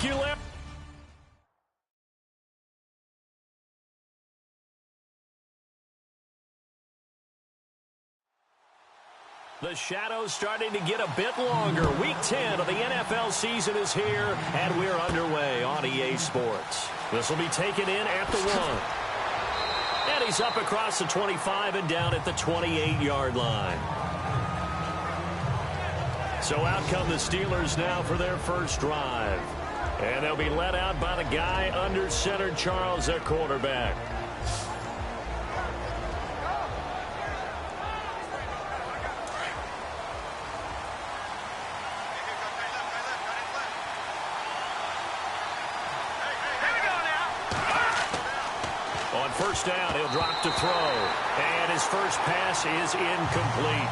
Thank you, Larry. The shadow's starting to get a bit longer. Week 10 of the NFL season is here, and we're underway on EA Sports. This will be taken in at the 1. And he's up across the 25 and down at the 28-yard line. So out come the Steelers now for their first drive. And they'll be led out by the guy under center, Charles, their quarterback. On first down, he'll drop to throw. And his first pass is incomplete.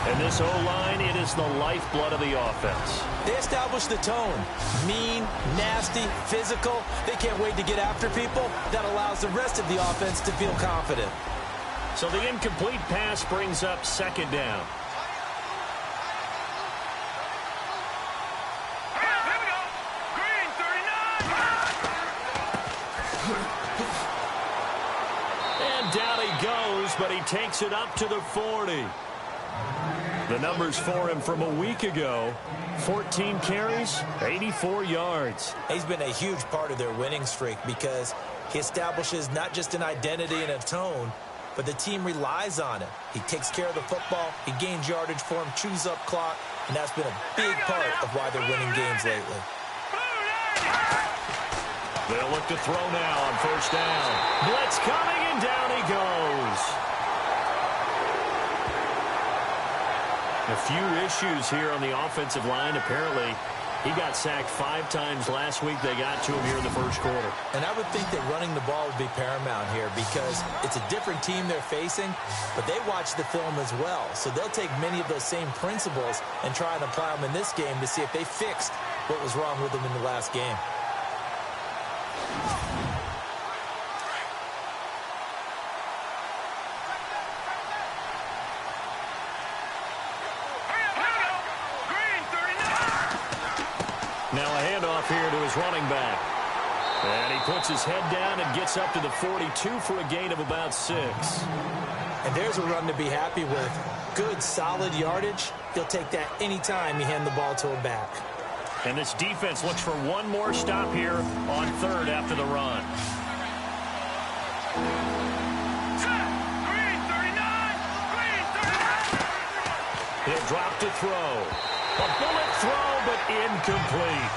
And this O-line, it is the lifeblood of the offense. They establish the tone. Mean, nasty, physical. They can't wait to get after people. That allows the rest of the offense to feel confident. So the incomplete pass brings up second down. And down he goes, but he takes it up to the 40. The numbers for him from a week ago: 14 carries, 84 yards. He's been a huge part of their winning streak because he establishes not just an identity and a tone, but the team relies on it. He takes care of the football, he gains yardage for him, chews up clock, and that's been a big part of why they're winning games lately. They'll look to throw now on first down. Blitz coming, and down he goes. A few issues here on the offensive line. Apparently, he got sacked 5 times last week. They got to him here in the first quarter. And I would think that running the ball would be paramount here because it's a different team they're facing, but they watch the film as well. So they'll take many of those same principles and try and apply them in this game to see if they fixed what was wrong with them in the last game. Now a handoff here to his running back. And he puts his head down and gets up to the 42 for a gain of about 6. And there's a run to be happy with. Good, solid yardage. He'll take that anytime you hand the ball to a back. And this defense looks for one more stop here on third after the run. He'll drop to throw. A bullet throw, but incomplete.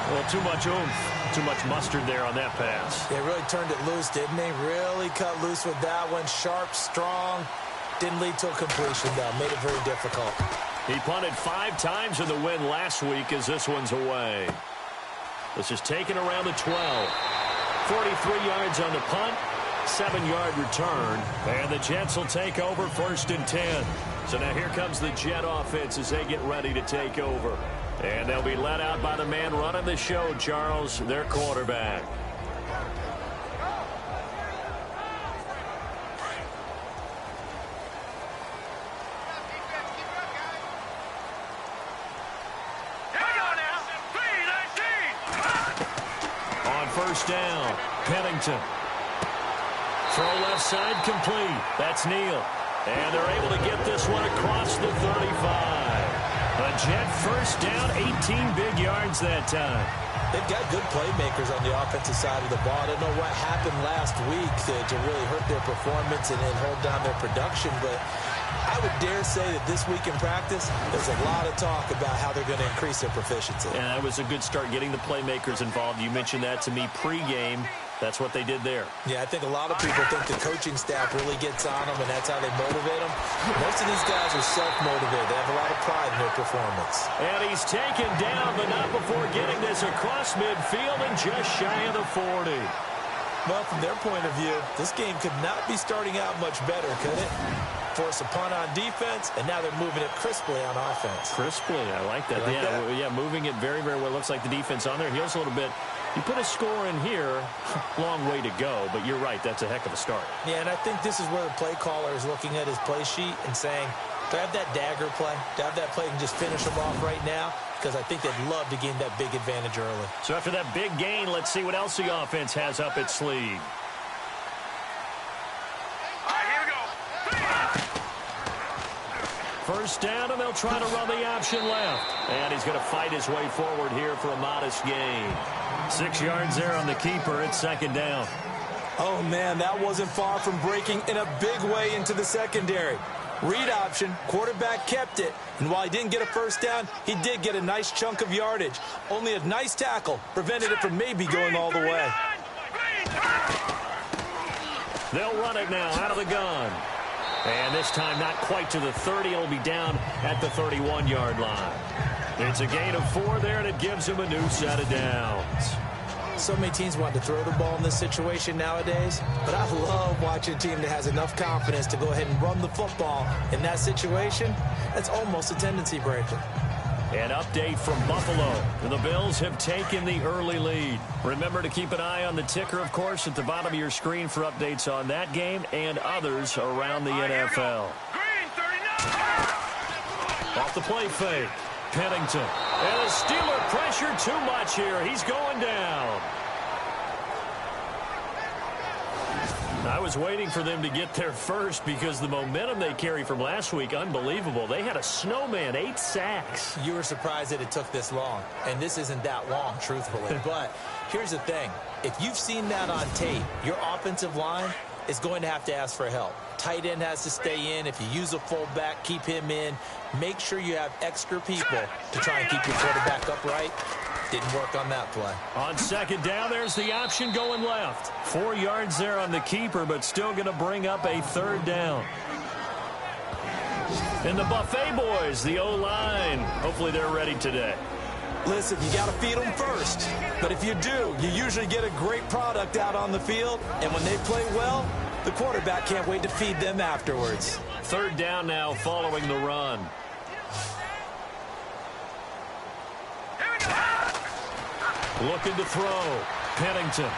Well, too much oomph, too much mustard there on that pass. They really turned it loose, didn't they? Really cut loose with that one. Sharp, strong. Didn't lead to a completion, though. Made it very difficult. He punted 5 times in the win last week as this one's away. This is taken around the 12. 43 yards on the punt, 7-yard return. And the Jets will take over first and 10. So now here comes the Jet offense as they get ready to take over. And they'll be led out by the man running the show, Charles, their quarterback. On first down, Pennington. Throw left side complete. That's Neal. And they're able to get this one across the 35. A Jet first down, 18 big yards that time. They've got good playmakers on the offensive side of the ball. I don't know what happened last week to really hurt their performance and hold down their production, but I would dare say that this week in practice, there's a lot of talk about how they're going to increase their proficiency. And that was a good start getting the playmakers involved. You mentioned that to me pregame. That's what they did there. Yeah, I think a lot of people think the coaching staff really gets on them, and that's how they motivate them. Most of these guys are self-motivated. They have a lot of pride in their performance. And he's taken down, but not before getting this across midfield and just shy of the 40. Well, from their point of view, this game could not be starting out much better, could it? Force a punt on defense, and now they're moving it crisply on offense. Crisply, I like that. Yeah, moving it very, very well. Looks like the defense on there heals a little bit. You put a score in here, long way to go, but you're right, that's a heck of a start. Yeah, and I think this is where the play caller is looking at his play sheet and saying, Do I have that dagger play? Do I have that play and just finish them off right now? Because I think they'd love to gain that big advantage early. So after that big gain, let's see what else the offense has up its sleeve. First down, and they'll try to run the option left. And he's going to fight his way forward here for a modest gain. 6 yards there on the keeper. It's second down. Oh, man, that wasn't far from breaking in a big way into the secondary. Read option, quarterback kept it. And while he didn't get a first down, he did get a nice chunk of yardage. Only a nice tackle prevented it from maybe going all the way. They'll run it now out of the gun. And this time not quite to the 30. It'll be down at the 31-yard line. It's a gain of 4 there, and it gives him a new set of downs. So many teams want to throw the ball in this situation nowadays, but I love watching a team that has enough confidence to go ahead and run the football in that situation. That's almost a tendency breaker. An update from Buffalo. The Bills have taken the early lead. Remember to keep an eye on the ticker, of course, at the bottom of your screen for updates on that game and others around the NFL. Off the play fake. Pennington. And the Steeler pressure too much here. He's going down. I was waiting for them to get there first because the momentum they carry from last week, unbelievable. They had a snowman, 8 sacks. You were surprised that it took this long, and this isn't that long, truthfully. But here's the thing. If you've seen that on tape, your offensive line is going to have to ask for help. Tight end has to stay in. If you use a fullback, keep him in. Make sure you have extra people to try and keep your quarterback upright. Didn't work on that play. On second down, there's the option going left. 4 yards there on the keeper, but still going to bring up a third down. And the Buffet boys, the O-line, hopefully they're ready today. Listen, you got to feed them first. But if you do, you usually get a great product out on the field. And when they play well, the quarterback can't wait to feed them afterwards. Third down now following the run. Looking to throw. Pennington.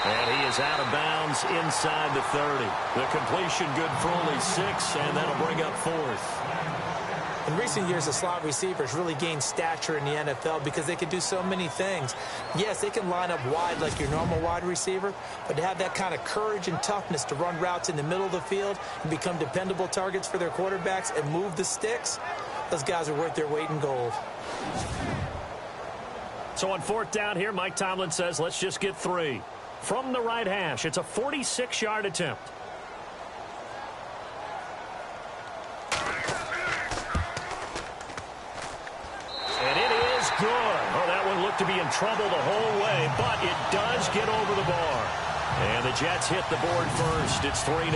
And he is out of bounds inside the 30. The completion good for only 6, and that'll bring up 4th. In recent years, the slot receivers really gained stature in the NFL because they can do so many things. Yes, they can line up wide like your normal wide receiver, but to have that kind of courage and toughness to run routes in the middle of the field and become dependable targets for their quarterbacks and move the sticks, those guys are worth their weight in gold. So on 4th down here, Mike Tomlin says, let's just get 3. From the right hash, it's a 46-yard attempt. And it is good. Oh, that one looked to be in trouble the whole way, but it does get over the bar. And the Jets hit the board first. It's 3-0.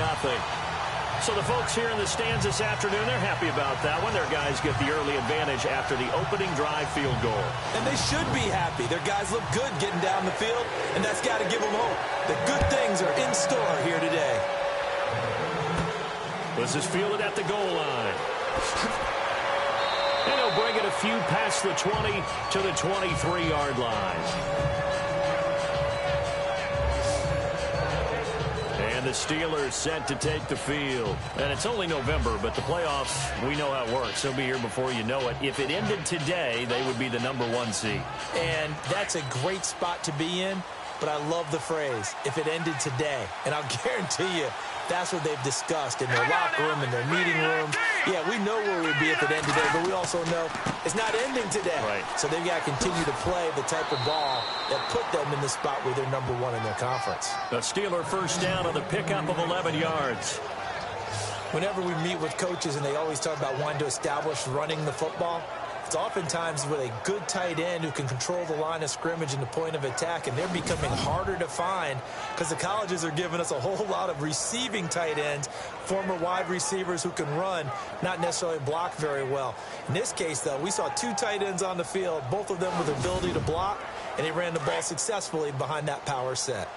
So the folks here in the stands this afternoon, they're happy about that one. Their guys get the early advantage after the opening drive field goal. And they should be happy. Their guys look good getting down the field, and that's got to give them hope that good things are in store here today. This is fielded at the goal line. And he'll bring it a few past the 20 to the 23-yard line. And the Steelers set to take the field. And it's only November, but the playoffs, we know how it works. They'll be here before you know it. If it ended today, they would be the #1 seed. And that's a great spot to be in, but I love the phrase, if it ended today. And I'll guarantee you, that's what they've discussed in their locker room, in their meeting room. Yeah, we know where we'd be if it ended today, but we also know it's not ending today. Right. So they've got to continue to play the type of ball that put them in the spot where they're #1 in their conference. The Steeler first down on the pickup of 11 yards. Whenever we meet with coaches and they always talk about wanting to establish running the football, it's oftentimes with a good tight end who can control the line of scrimmage and the point of attack, and they're becoming harder to find because the colleges are giving us a whole lot of receiving tight ends, former wide receivers who can run, not necessarily block very well. In this case, though, we saw 2 tight ends on the field, both of them with the ability to block, and they ran the ball successfully behind that power set.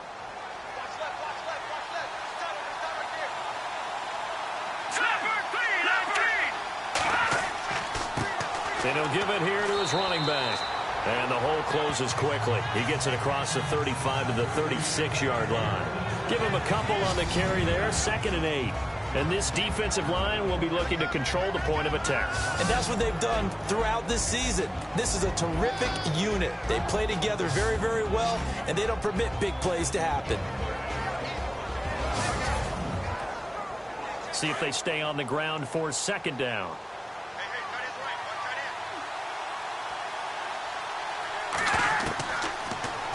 And he'll give it here to his running back. And the hole closes quickly. He gets it across the 35 to the 36-yard line. Give him a couple on the carry there. 2nd and 8. And this defensive line will be looking to control the point of attack. And that's what they've done throughout this season. This is a terrific unit. They play together very, very well, and they don't permit big plays to happen. See if they stay on the ground for second down.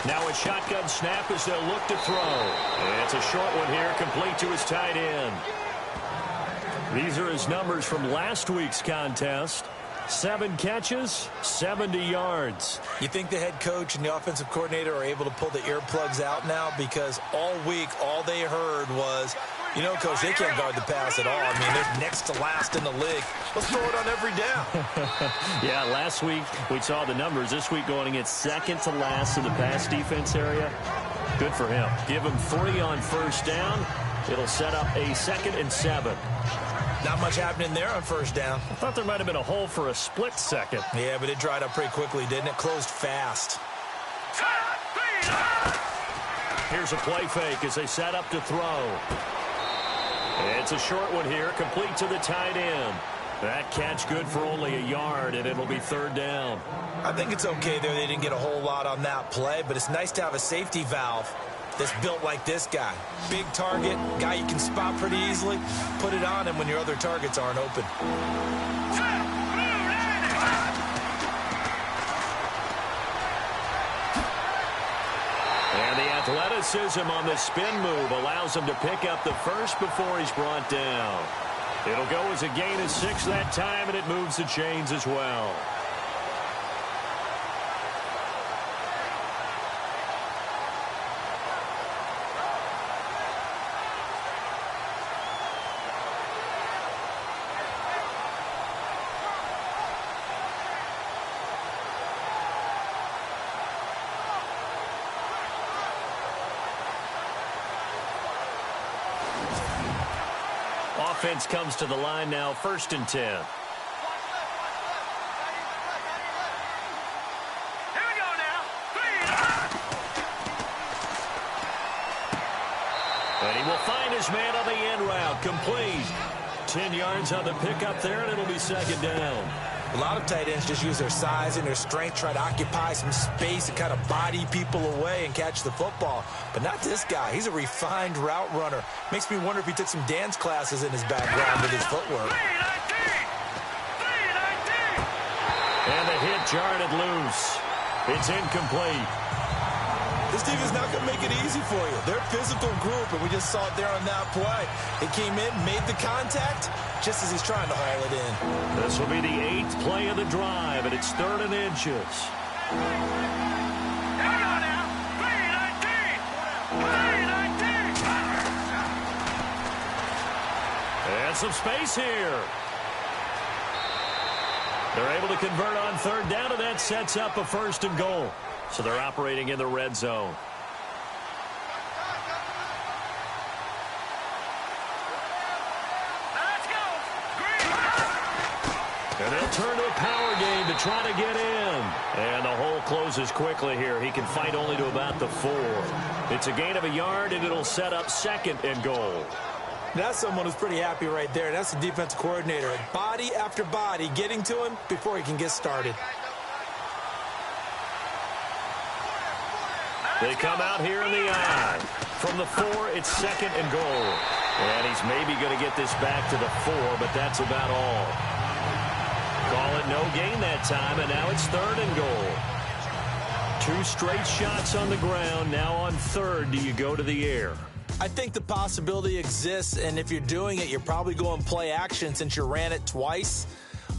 Now a shotgun snap as they'll look to throw. And it's a short one here, complete to his tight end. These are his numbers from last week's contest. 7 catches, 70 yards. You think the head coach and the offensive coordinator are able to pull the earplugs out now? Because all week, all they heard was, you know, Coach, they can't guard the pass at all. I mean, they're next to last in the league. Let's throw it on every down. Yeah, last week we saw the numbers. This week going against second to last in the pass defense area. Good for him. Give him 3 on first down. It'll set up a 2nd and 7. Not much happening there on first down. I thought there might have been a hole for a split second. Yeah, but it dried up pretty quickly, didn't it? Closed fast. Here's a play fake as they set up to throw. It's a short one here, complete to the tight end. That catch good for only a yard, and it'll be 3rd down. I think it's okay there. They didn't get a whole lot on that play, but it's nice to have a safety valve that's built like this guy. Big target, guy you can spot pretty easily. Put it on him when your other targets aren't open. And the athleticism on the spin move allows him to pick up the first before he's brought down. It'll go as a gain of 6 that time, and it moves the chains as well. Offense comes to the line now, 1st and 10. Here we go now. And he will find his man on the end route, complete. 10 yards on the pickup there, and it'll be 2nd down. A lot of tight ends just use their size and their strength, try to occupy some space and kind of body people away and catch the football. But not this guy. He's a refined route runner. Makes me wonder if he took some dance classes in his background with his footwork. And the hit jarred it loose. It's incomplete. This team is not going to make it easy for you. They're a physical group, and we just saw it there on that play. They came in, made the contact, just as he's trying to haul it in. This will be the 8th play of the drive, and it's 3rd and inches. And some space here. They're able to convert on 3rd down, and that sets up a 1st and goal. So they're operating in the red zone. And they'll turn to a power game to try to get in. And the hole closes quickly here. He can fight only to about the 4. It's a gain of a yard, and it'll set up 2nd and goal. That's someone who's pretty happy right there. That's the defensive coordinator. Body after body getting to him before he can get started. They come out here in the eye. From the 4, it's 2nd and goal. And he's maybe going to get this back to the 4, but that's about all. Call it no gain that time, and now it's 3rd and goal. 2 straight shots on the ground. Now on 3rd, do you go to the air? I think the possibility exists, and if you're doing it, you're probably going play action since you ran it twice.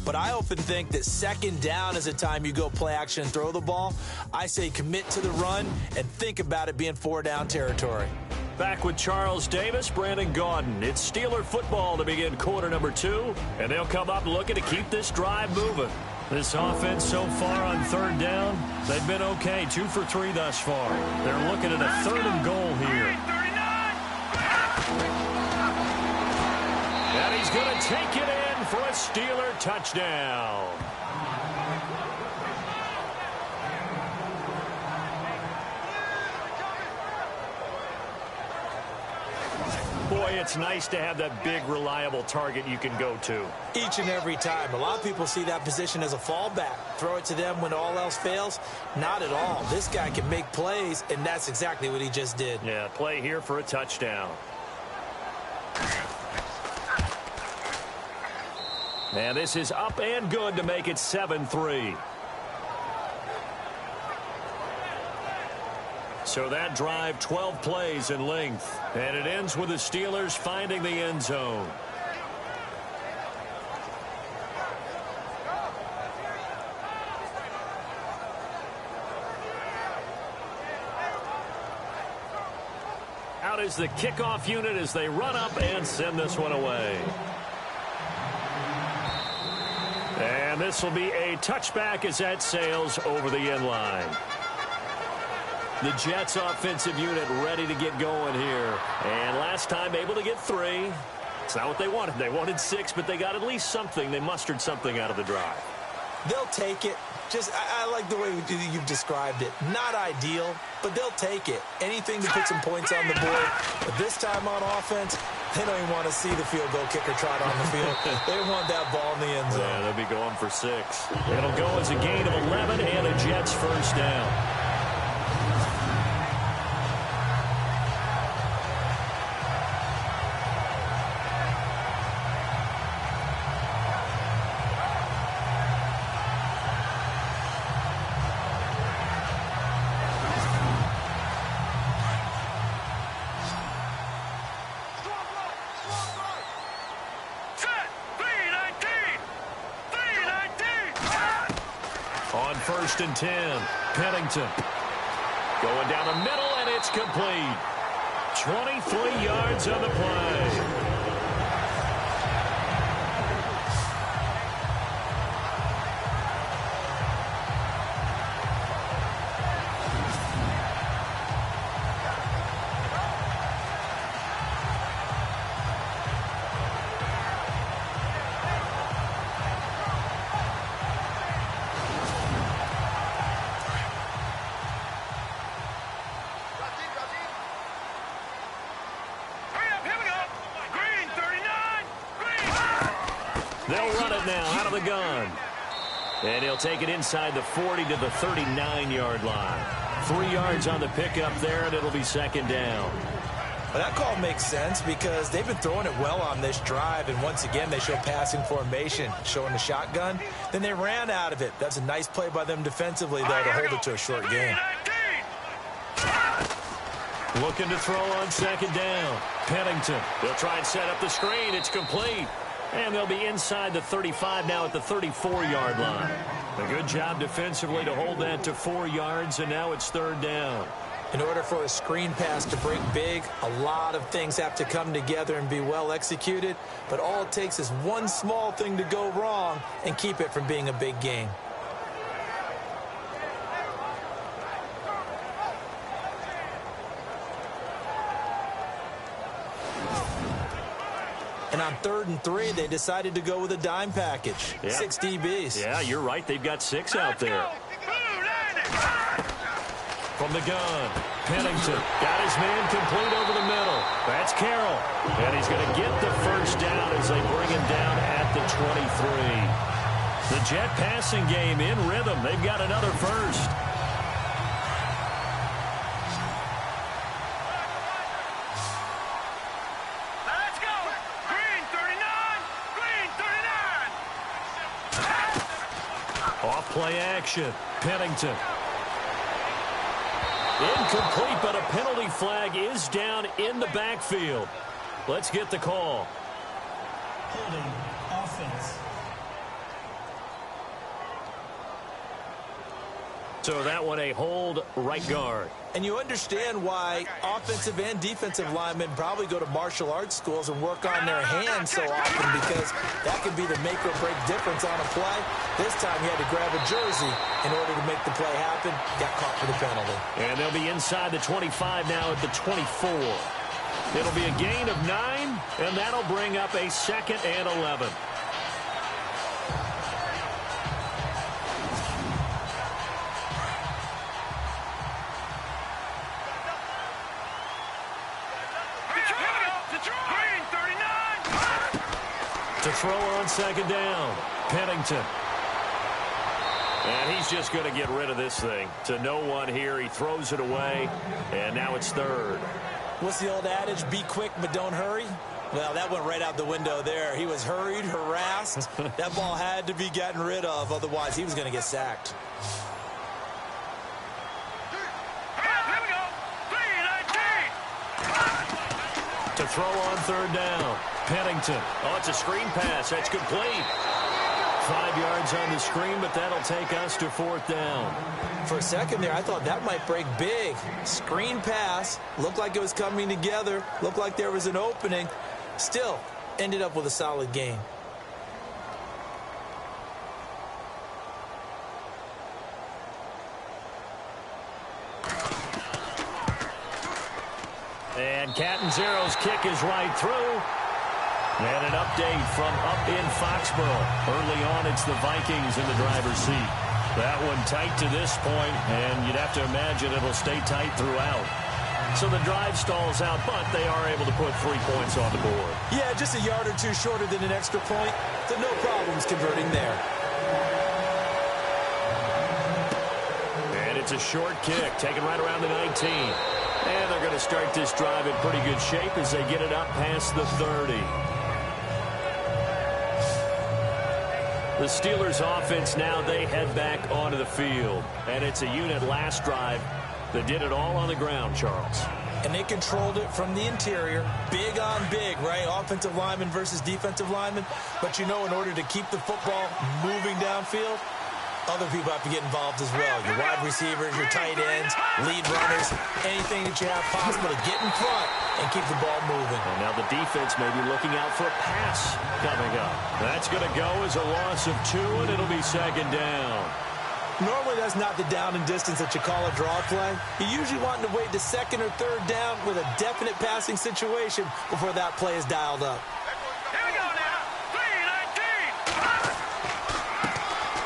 But I often think that 2nd down is the time you go play action and throw the ball. I say commit to the run and think about it being 4-down territory. Back with Charles Davis, Brandon Gaudin. It's Steeler football to begin quarter number 2, and they'll come up looking to keep this drive moving. This offense so far on 3rd down, they've been okay, 2 for 3 thus far. They're looking at a 3rd and goal here. And he's going to take it in for a Steeler touchdown. Boy, it's nice to have that big, reliable target you can go to. Each and every time. A lot of people see that position as a fallback. Throw it to them when all else fails. Not at all. This guy can make plays, and that's exactly what he just did. Yeah, play here for a touchdown. And this is up and good to make it 7-3. So that drive, 12 plays in length. And it ends with the Steelers finding the end zone. Out is the kickoff unit as they run up and send this one away. And this will be a touchback as that sails over the end line. The Jets offensive unit ready to get going here. And last time able to get 3. It's not what they wanted. They wanted 6, but they got at least something. They mustered something out of the drive. They'll take it. I like the way you've described it. Not ideal, but they'll take it. Anything to put some points on the board. But this time on offense, they don't even want to see the field goal kicker trot on the field. They want that ball in the end zone. Yeah, they'll be going for 6. It'll go as a gain of 11 and a Jets first down. On 1st and 10, Pennington going down the middle, and it's complete. 23 yards on the play. They'll run it now out of the gun. And he'll take it inside the 40 to the 39-yard line. 3 yards on the pickup there, and it'll be 2nd down. Well, that call makes sense because they've been throwing it well on this drive, and once again they show passing formation, showing the shotgun. Then they ran out of it. That's a nice play by them defensively, though, to hold it to a short gain. Looking to throw on 2nd down. Pennington. They'll try and set up the screen. It's complete. And they'll be inside the 35 now at the 34-yard line. A good job defensively to hold that to 4 yards, and now it's 3rd down. In order for a screen pass to break big, a lot of things have to come together and be well executed. But all it takes is one small thing to go wrong and keep it from being a big gain. And on 3rd and 3, they decided to go with a dime package. Yep. 6 DBs. Yeah, you're right. They've got 6 out there. From the gun, Pennington got his man complete over the middle. That's Carroll. And he's going to get the first down as they bring him down at the 23. The Jet passing game in rhythm. They've got another first. Play action. Pennington. Incomplete, but a penalty flag is down in the backfield. Let's get the call. Holding offense. So that one a hold right guard. And you understand why offensive and defensive linemen probably go to martial arts schools and work on their hands so often, because that could be the make or break difference on a play. This time he had to grab a jersey in order to make the play happen. Got caught for the penalty. And they'll be inside the 25 now at the 24. It'll be a gain of 9, and that'll bring up a 2nd and 11. To throw on second down, Pennington. And he's just going to get rid of this thing. To no one here. He throws it away, and now it's third. What's the old adage? Be quick, but don't hurry. Well, that went right out the window there. He was hurried, harassed. That ball had to be gotten rid of. Otherwise, he was going to get sacked. Here we go. 3-19. To throw on third down, Pennington. Oh, it's a screen pass. That's complete. 5 yards on the screen, but that'll take us to fourth down. For a second there, I thought that might break big. Screen pass. Looked like it was coming together. Looked like there was an opening. Still, ended up with a solid gain. And Catanzero's kick is right through. And an update from up in Foxborough. Early on, it's the Vikings in the driver's seat. That one tight to this point, and you'd have to imagine it'll stay tight throughout. So the drive stalls out, but they are able to put 3 points on the board. Yeah, just a yard or two shorter than an extra point. So no problems converting there. And it's a short kick, taken right around the 19. And they're going to start this drive in pretty good shape as they get it up past the 30. The Steelers offense now, they head back onto the field. And it's a unit last drive that did it all on the ground, Charles. And they controlled it from the interior. Big on big, right? Offensive lineman versus defensive lineman. But you know, in order to keep the football moving downfield, other people have to get involved as well. Your wide receivers, your tight ends, lead runners, anything that you have possible to get in front and keep the ball moving. And now the defense may be looking out for a pass coming up. That's going to go as a loss of 2, and it'll be second down. Normally, that's not the down and distance that you call a draw play. You're usually wanting to wait to second or third down with a definite passing situation before that play is dialed up. Here we go now.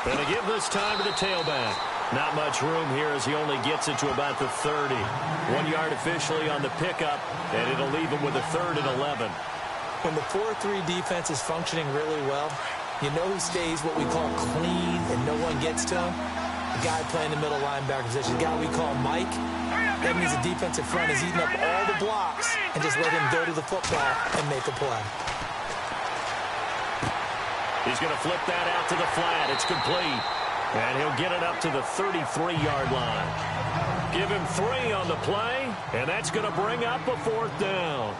3-19. And to give this time to the tailback. Not much room here as he only gets it to about the 30. 1 yard officially on the pickup, and it'll leave him with a 3rd and 11. When the 4-3 defense is functioning really well, you know who stays what we call clean and no one gets to him? The guy playing the middle linebacker position, the guy we call Mike. That means the defensive front is eating up all the blocks and just let him go to the football and make a play. He's going to flip that out to the flat. It's complete. And he'll get it up to the 33-yard line. Give him 3 on the play, and that's going to bring up a 4th down.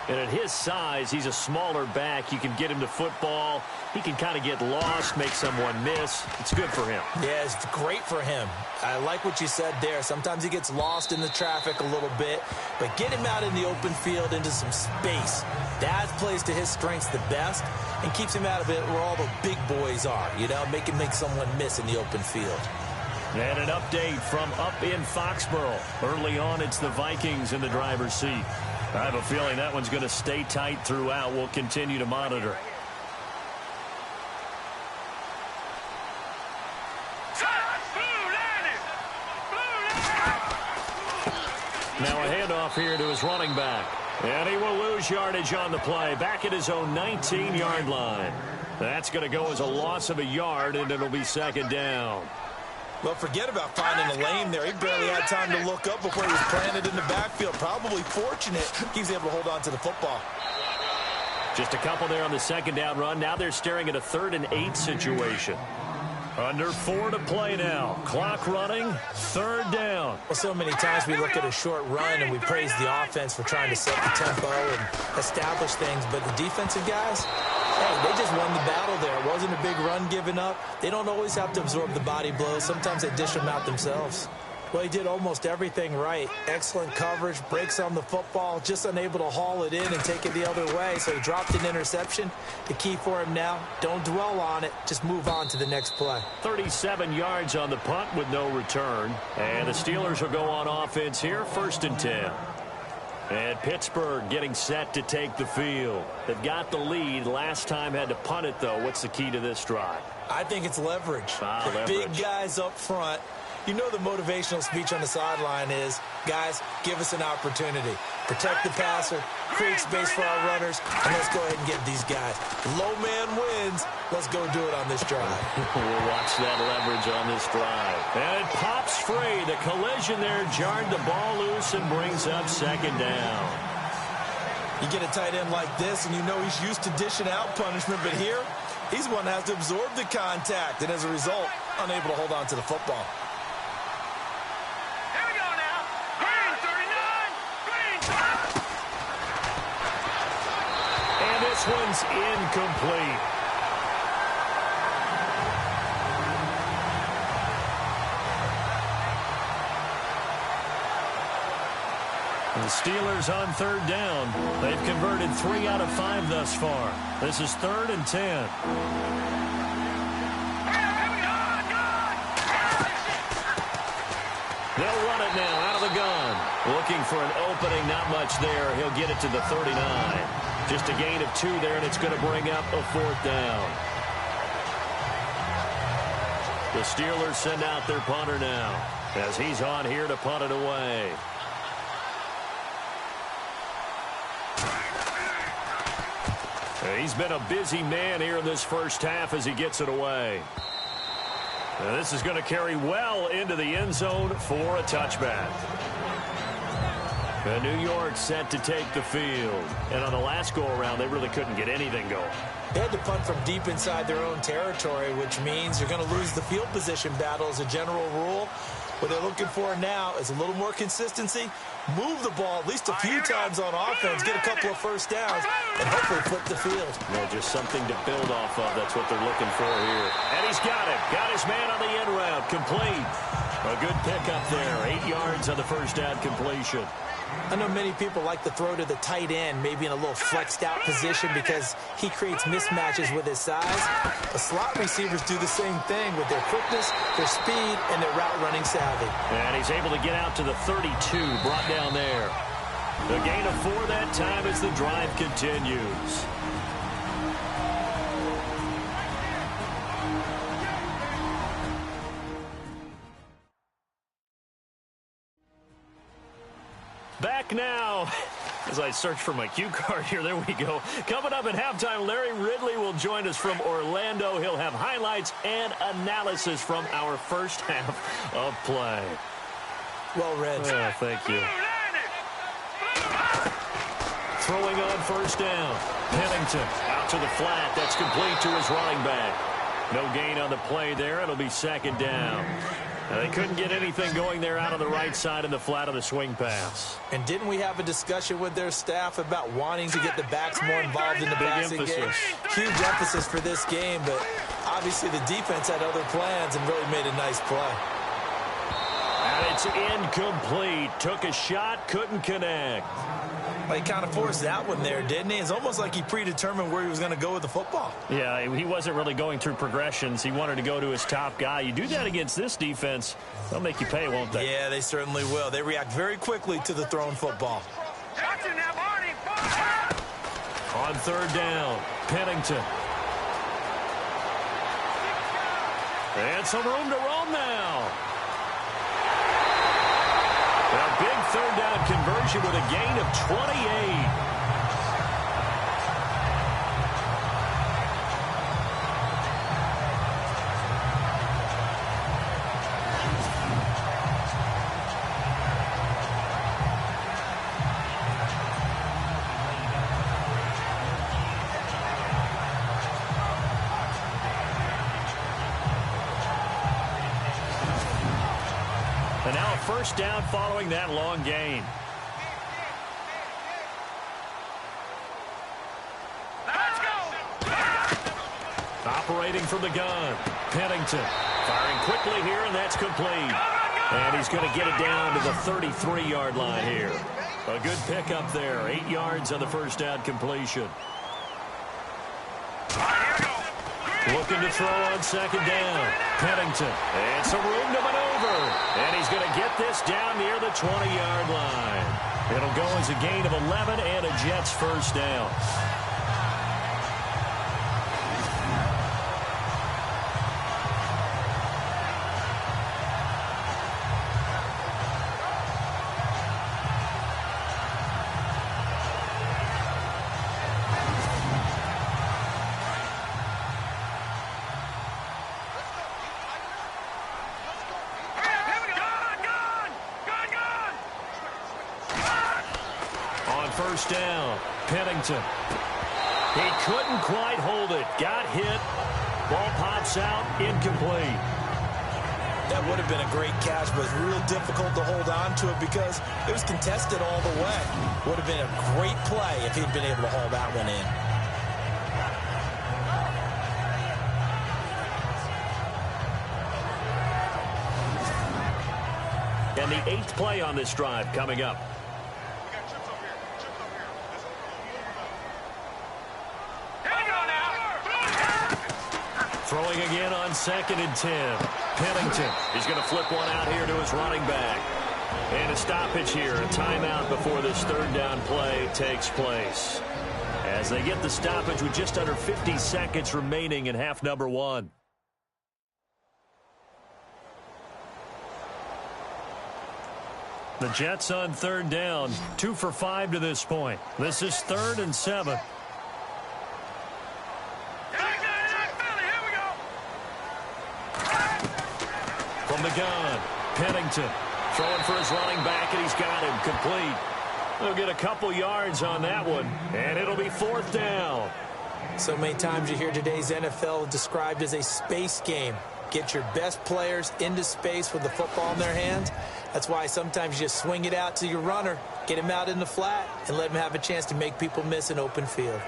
And at his size, he's a smaller back. You can get him to football. He can kind of get lost, make someone miss. It's good for him. Yeah, it's great for him. I like what you said there. Sometimes he gets lost in the traffic a little bit, but get him out in the open field into some space. That plays to his strengths the best and keeps him out of it where all the big boys are, you know, make someone miss in the open field. And an update from up in Foxborough. Early on, it's the Vikings in the driver's seat. I have a feeling that one's going to stay tight throughout. We'll continue to monitor. Now a handoff here to his running back. And he will lose yardage on the play. Back at his own 19-yard line. That's going to go as a loss of a yard, and it'll be second down. Well, forget about finding a lane there. He barely had time to look up before he was planted in the backfield. Probably fortunate he was able to hold on to the football. Just a couple there on the second down run. Now they're staring at a 3rd and 8 situation. Under 4 to play now. Clock running. 3rd down. Well, so many times we look at a short run and we praise the offense for trying to set the tempo and establish things. But the defensive guys, hey, they just won the battle there. It wasn't a big run given up. They don't always have to absorb the body blows. Sometimes they dish them out themselves. Well, he did almost everything right. Excellent coverage, breaks on the football, just unable to haul it in and take it the other way. So he dropped an interception. The key for him now, don't dwell on it. Just move on to the next play. 37 yards on the punt with no return. And the Steelers will go on offense here, 1st and 10. And Pittsburgh getting set to take the field. They've got the lead. Last time had to punt it, though. What's the key to this drive? I think it's leverage. The big guys up front You know the motivational speech on the sideline is, guys, give us an opportunity. Protect the passer, create space for our runners, and let's go ahead and get these guys. Low man wins. Let's go do it on this drive. We'll watch that leverage on this drive. And it pops free. The collision there jarred the ball loose and brings up second down. You get a tight end like this, and you know he's used to dishing out punishment, but here, he's the one that has to absorb the contact, and as a result, unable to hold on to the football. Here we go now. Green 39. Green 5. And this one's incomplete. The Steelers on third down. They've converted 3 out of 5 thus far. This is 3rd and 10. They'll run it now out of the gun. Looking for an opening, not much there. He'll get it to the 39. Just a gain of 2 there, and it's going to bring up a 4th down. The Steelers send out their punter now as he's on here to punt it away. He's been a busy man here in this first half as he gets it away. Now this is going to carry well into the end zone for a touchback. And New York set to take the field. And on the last go-around, they really couldn't get anything going. They had to punt from deep inside their own territory, which means you're going to lose the field position battle as a general rule. What they're looking for now is a little more consistency, move the ball at least a few times on offense, get a couple of first downs, and hopefully flip the field. Yeah, just something to build off of. That's what they're looking for here. And he's got it. Got his man on the end route. Complete. A good pickup there. 8 yards on the first down completion. I know many people like to throw to the tight end, maybe in a little flexed out position because he creates mismatches with his size. The slot receivers do the same thing with their quickness, their speed, and their route running savvy. And he's able to get out to the 32, brought down there. The gain of 4 that time as the drive continues. Back now, as I search for my cue card here, there we go. Coming up at halftime, Larry Ridley will join us from Orlando. He'll have highlights and analysis from our first half of play. Well read. Oh, thank you. Throwing on first down. Pennington out to the flat. That's complete to his running back. No gain on the play there. It'll be second down. Now, they couldn't get anything going there out on the right side in the flat of the swing pass. And didn't we have a discussion with their staff about wanting to get the backs more involved in the passing game? Huge emphasis for this game, but obviously the defense had other plans and really made a nice play. And it's incomplete. Took a shot, couldn't connect. Well, he kind of forced that one there, didn't he? It's almost like he predetermined where he was going to go with the football. Yeah, he wasn't really going through progressions. He wanted to go to his top guy. You do that against this defense, they'll make you pay, won't they? Yeah, they certainly will. They react very quickly to the thrown football. On third down, Pennington. And some room to roam now. A big third down conversion with a gain of 28. And now a first down following that long gain. Let's go! Operating from the gun. Pennington firing quickly here, and that's complete. And he's going to get it down to the 33-yard line here. A good pickup there. 8 yards on the first down completion. Looking to throw on second down. Pennington. And some room to maneuver. And he's going to get this down near the 20-yard line. It'll go as a gain of 11 and a Jets first down. first down. Pennington. He couldn't quite hold it. Got hit. Ball pops out. Incomplete. That would have been a great catch, but it was real difficult to hold on to it because it was contested all the way. Would have been a great play if he'd been able to haul that one in. And the 8th play on this drive coming up. Throwing again on 2nd and 10. Pennington. He's going to flip one out here to his running back. And a stoppage here. A timeout before this 3rd down play takes place. As they get the stoppage with just under 50 seconds remaining in half number 1. The Jets on 3rd down. 2 for 5 to this point. This is 3rd and 7. From the gun, Pennington throwing for his running back, and he's got him complete. They'll get a couple yards on that one, and it'll be 4th down. So many times you hear today's NFL described as a space game. Get your best players into space with the football in their hands. That's why sometimes you just swing it out to your runner, get him out in the flat, and let him have a chance to make people miss an open field.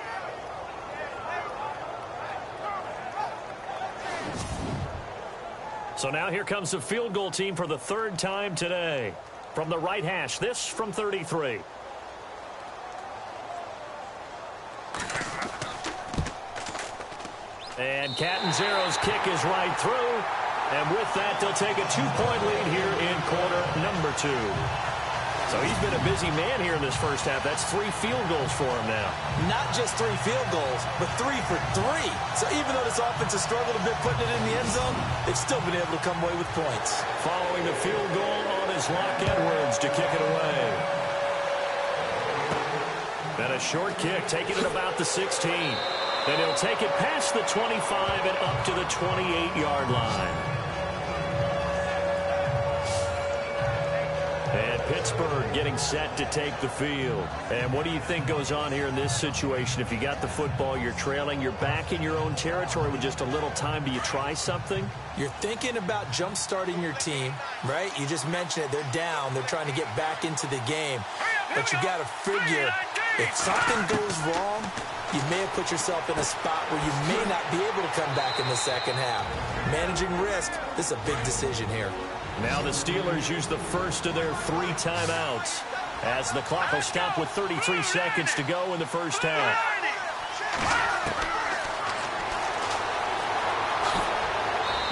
So now here comes the field goal team for the 3rd time today. From the right hash, this from 33. And Catanzaro's kick is right through. And with that, they'll take a 2-point lead here in quarter number 2. So he's been a busy man here in this first half. That's 3 field goals for him now. Not just 3 field goals, but 3 for 3. So even though this offense has struggled a bit putting it in the end zone, they've still been able to come away with points. Following the field goal on his Locke Edwards to kick it away. Then a short kick, taking it about the 16. Then he'll take it past the 25 and up to the 28-yard line. And Pittsburgh getting set to take the field. And what do you think goes on here in this situation? If you got the football, you're trailing, you're back in your own territory with just a little time. Do you try something? You're thinking about jump-starting your team, right? You just mentioned it. They're down. They're trying to get back into the game. But you got to figure, if something goes wrong, you may have put yourself in a spot where you may not be able to come back in the second half. Managing risk, this is a big decision here. Now the Steelers use the first of their 3 timeouts as the clock will stop with 33 seconds to go in the first half.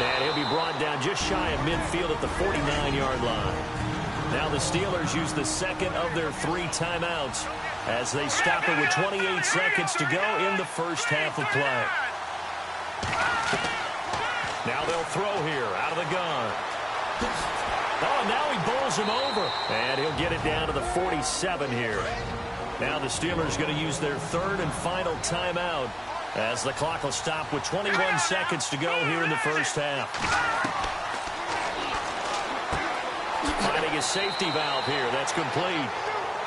And he'll be brought down just shy of midfield at the 49-yard line. Now the Steelers use the second of their 3 timeouts as they stop it with 28 seconds to go in the first half of play. Now they'll throw here out of the gun. Oh, now he bowls him over. And he'll get it down to the 47 here. Now the Steelers going to use their 3rd and final timeout as the clock will stop with 21 seconds to go here in the first half. Finding a safety valve here. That's complete.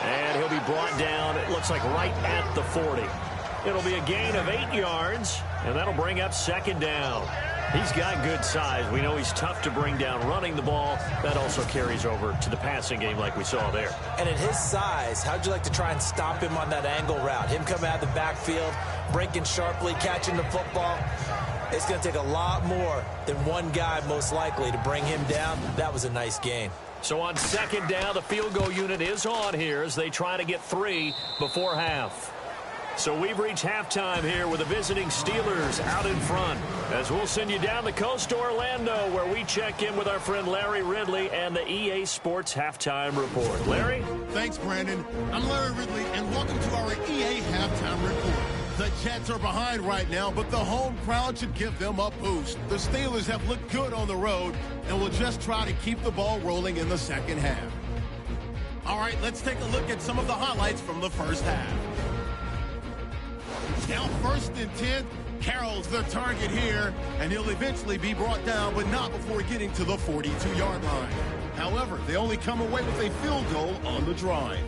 And he'll be brought down, it looks like right at the 40. It'll be a gain of 8 yards, and that'll bring up 2nd down. He's got good size. We know he's tough to bring down running the ball. That also carries over to the passing game like we saw there. And at his size, how'd you like to try and stop him on that angle route? Him coming out of the backfield, breaking sharply, catching the football. It's going to take a lot more than one guy most likely to bring him down. That was a nice gain. So on 2nd down, the field goal unit is on here as they try to get 3 before half. So we've reached halftime here with the visiting Steelers out in front. As we'll send you down the coast to Orlando where we check in with our friend Larry Ridley and the EA Sports Halftime Report. Larry? Thanks, Brandon. I'm Larry Ridley, and welcome to our EA Halftime Report. The Jets are behind right now, but the home crowd should give them a boost. The Steelers have looked good on the road and will just try to keep the ball rolling in the second half. All right, let's take a look at some of the highlights from the first half. Now 1st and 10, Carroll's the target here, and he'll eventually be brought down, but not before getting to the 42-yard line. However, they only come away with a field goal on the drive.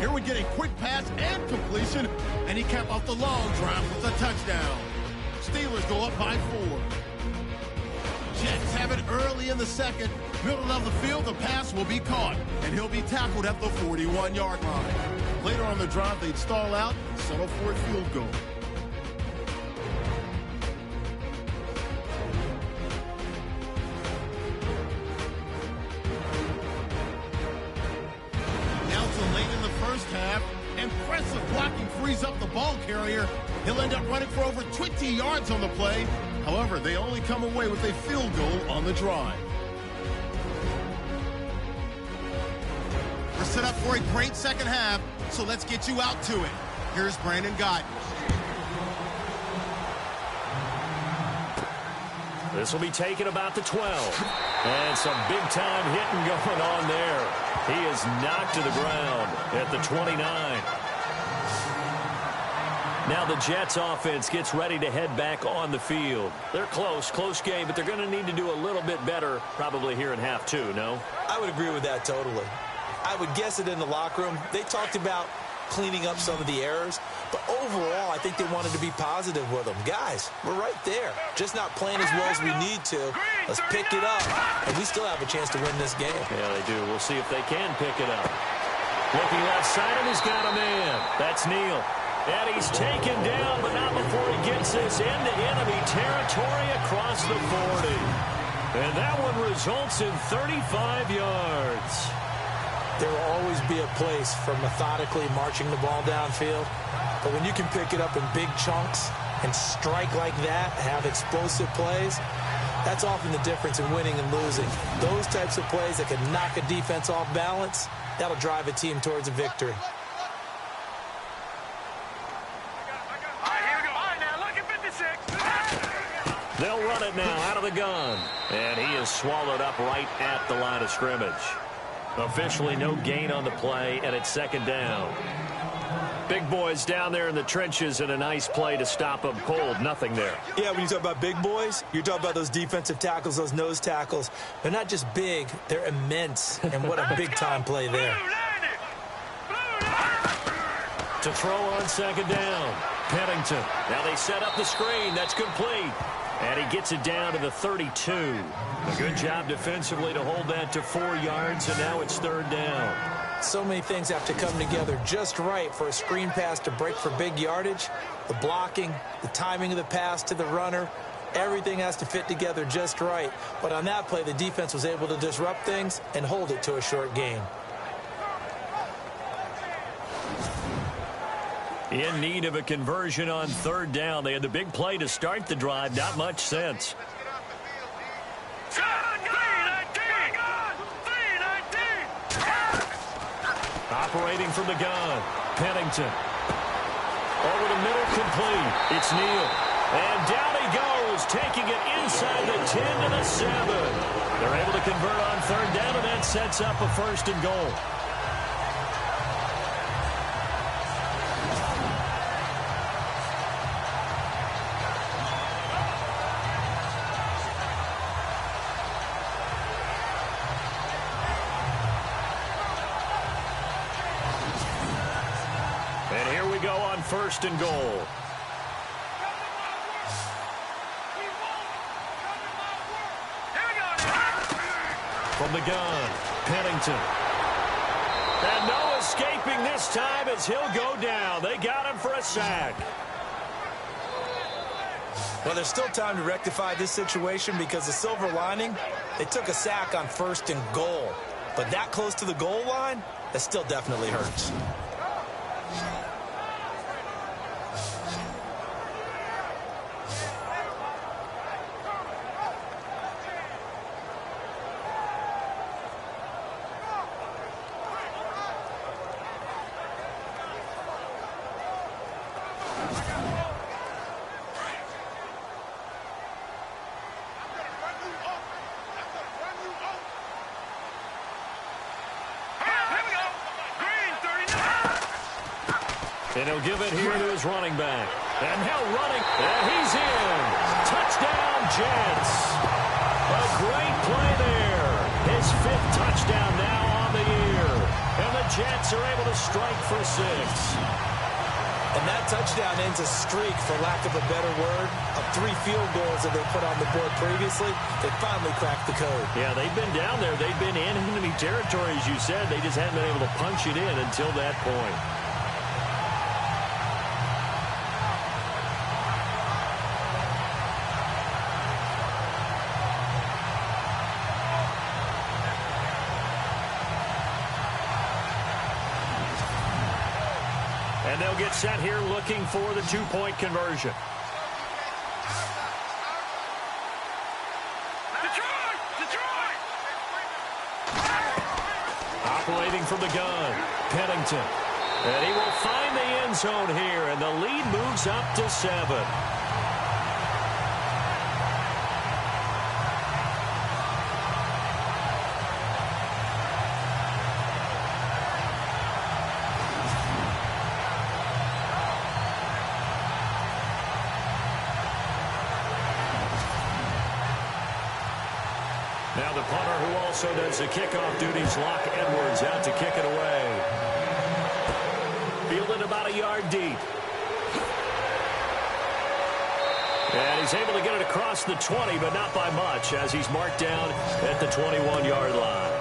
Here we get a quick pass and completion, and he capped off the long drive with a touchdown. Steelers go up by 4. Jets have it early in the second. Middle of the field, the pass will be caught, and he'll be tackled at the 41-yard line. Later on the drive, they'd stall out and settle for a field goal. Now to late in the first half, impressive blocking frees up the ball carrier. He'll end up running for over 20 yards on the play. However, they only come away with a field goal on the drive. We're set up for a great second half, so let's get you out to it. Here's Brandon Guyton. This will be taken about the 12. And some big-time hitting going on there. He is knocked to the ground at the 29. Now the Jets offense gets ready to head back on the field. They're close game, but they're going to need to do a little bit better probably here in half 2, no? I would agree with that totally. I would guess it in the locker room. They talked about cleaning up some of the errors, but overall I think they wanted to be positive with them. Guys, we're right there. Just not playing as well as we need to. Let's pick it up, and we still have a chance to win this game. Yeah, they do. We'll see if they can pick it up. Looking left side, and he's got a man. That's Neal. And he's taken down, but not before he gets this into enemy territory across the 40. And that one results in 35 yards. There will always be a place for methodically marching the ball downfield. But when you can pick it up in big chunks and strike like that, have explosive plays, that's often the difference in winning and losing. Those types of plays that can knock a defense off balance, that'll drive a team towards a victory. They'll run it now out of the gun. And he is swallowed up right at the line of scrimmage. Officially no gain on the play, and it's second down. Big boys down there in the trenches, and a nice play to stop them cold. Nothing there. Yeah, when you talk about big boys, you're talking about those defensive tackles, those nose tackles. They're not just big, they're immense. And what a big-time play there. To throw on second down. Pennington. Now they set up the screen. That's complete. And he gets it down to the 32. A good job defensively to hold that to 4 yards, and now it's third down. So many things have to come together just right for a screen pass to break for big yardage. The blocking, the timing of the pass to the runner, everything has to fit together just right. But on that play, the defense was able to disrupt things and hold it to a short gain. In need of a conversion on third down. They had the big play to start the drive. Not much sense. Operating from the gun. Pennington. Over the middle, complete. It's Neal. And down he goes, taking it inside the 10 to the 7. They're able to convert on third down, and that sets up a first and goal. And here we go on first and goal. From the gun, Pennington. And no escaping this time as he'll go down. They got him for a sack. Well, there's still time to rectify this situation because the silver lining, they took a sack on first and goal. But that close to the goal line, that still definitely hurts. And he'll give it here to his running back. And now running. And he's in. Touchdown, Jets. A great play there. His 5th touchdown now on the year. And the Jets are able to strike for 6. And that touchdown ends a streak, for lack of a better word, of 3 field goals that they put on the board previously. They finally cracked the code. Yeah, they've been down there. They've been in enemy territory, as you said. They just haven't been able to punch it in until that point. And they'll get set here looking for the 2-point conversion. Detroit! Operating from the gun, Pennington. And he will find the end zone here, and the lead moves up to 7. Now the punter, who also does the kickoff duties, Locke Edwards, out to kick it away. Fielded about a yard deep. And he's able to get it across the 20, but not by much, as he's marked down at the 21-yard line.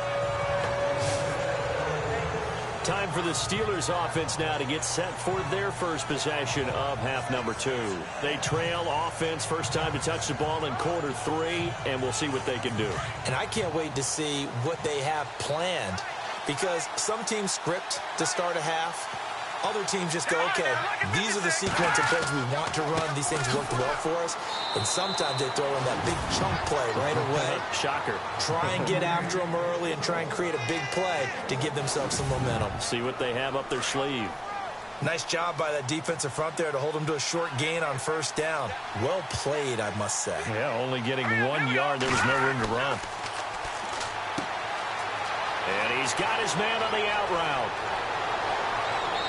Time for the Steelers offense now to get set for their first possession of half number 2. They trail offense, first time to touch the ball in quarter 3, and we'll see what they can do. And I can't wait to see what they have planned, because some teams script to start a half. Other teams just go, okay, these are the sequence of plays we want to run. These things worked well for us. And sometimes they throw in that big chunk play right away. Shocker. Try and get after them early and try and create a big play to give themselves some momentum. See what they have up their sleeve. Nice job by that defensive front there to hold them to a short gain on first down. Well played, I must say. Yeah, only getting 1 yard. There was no room to run. And he's got his man on the out route.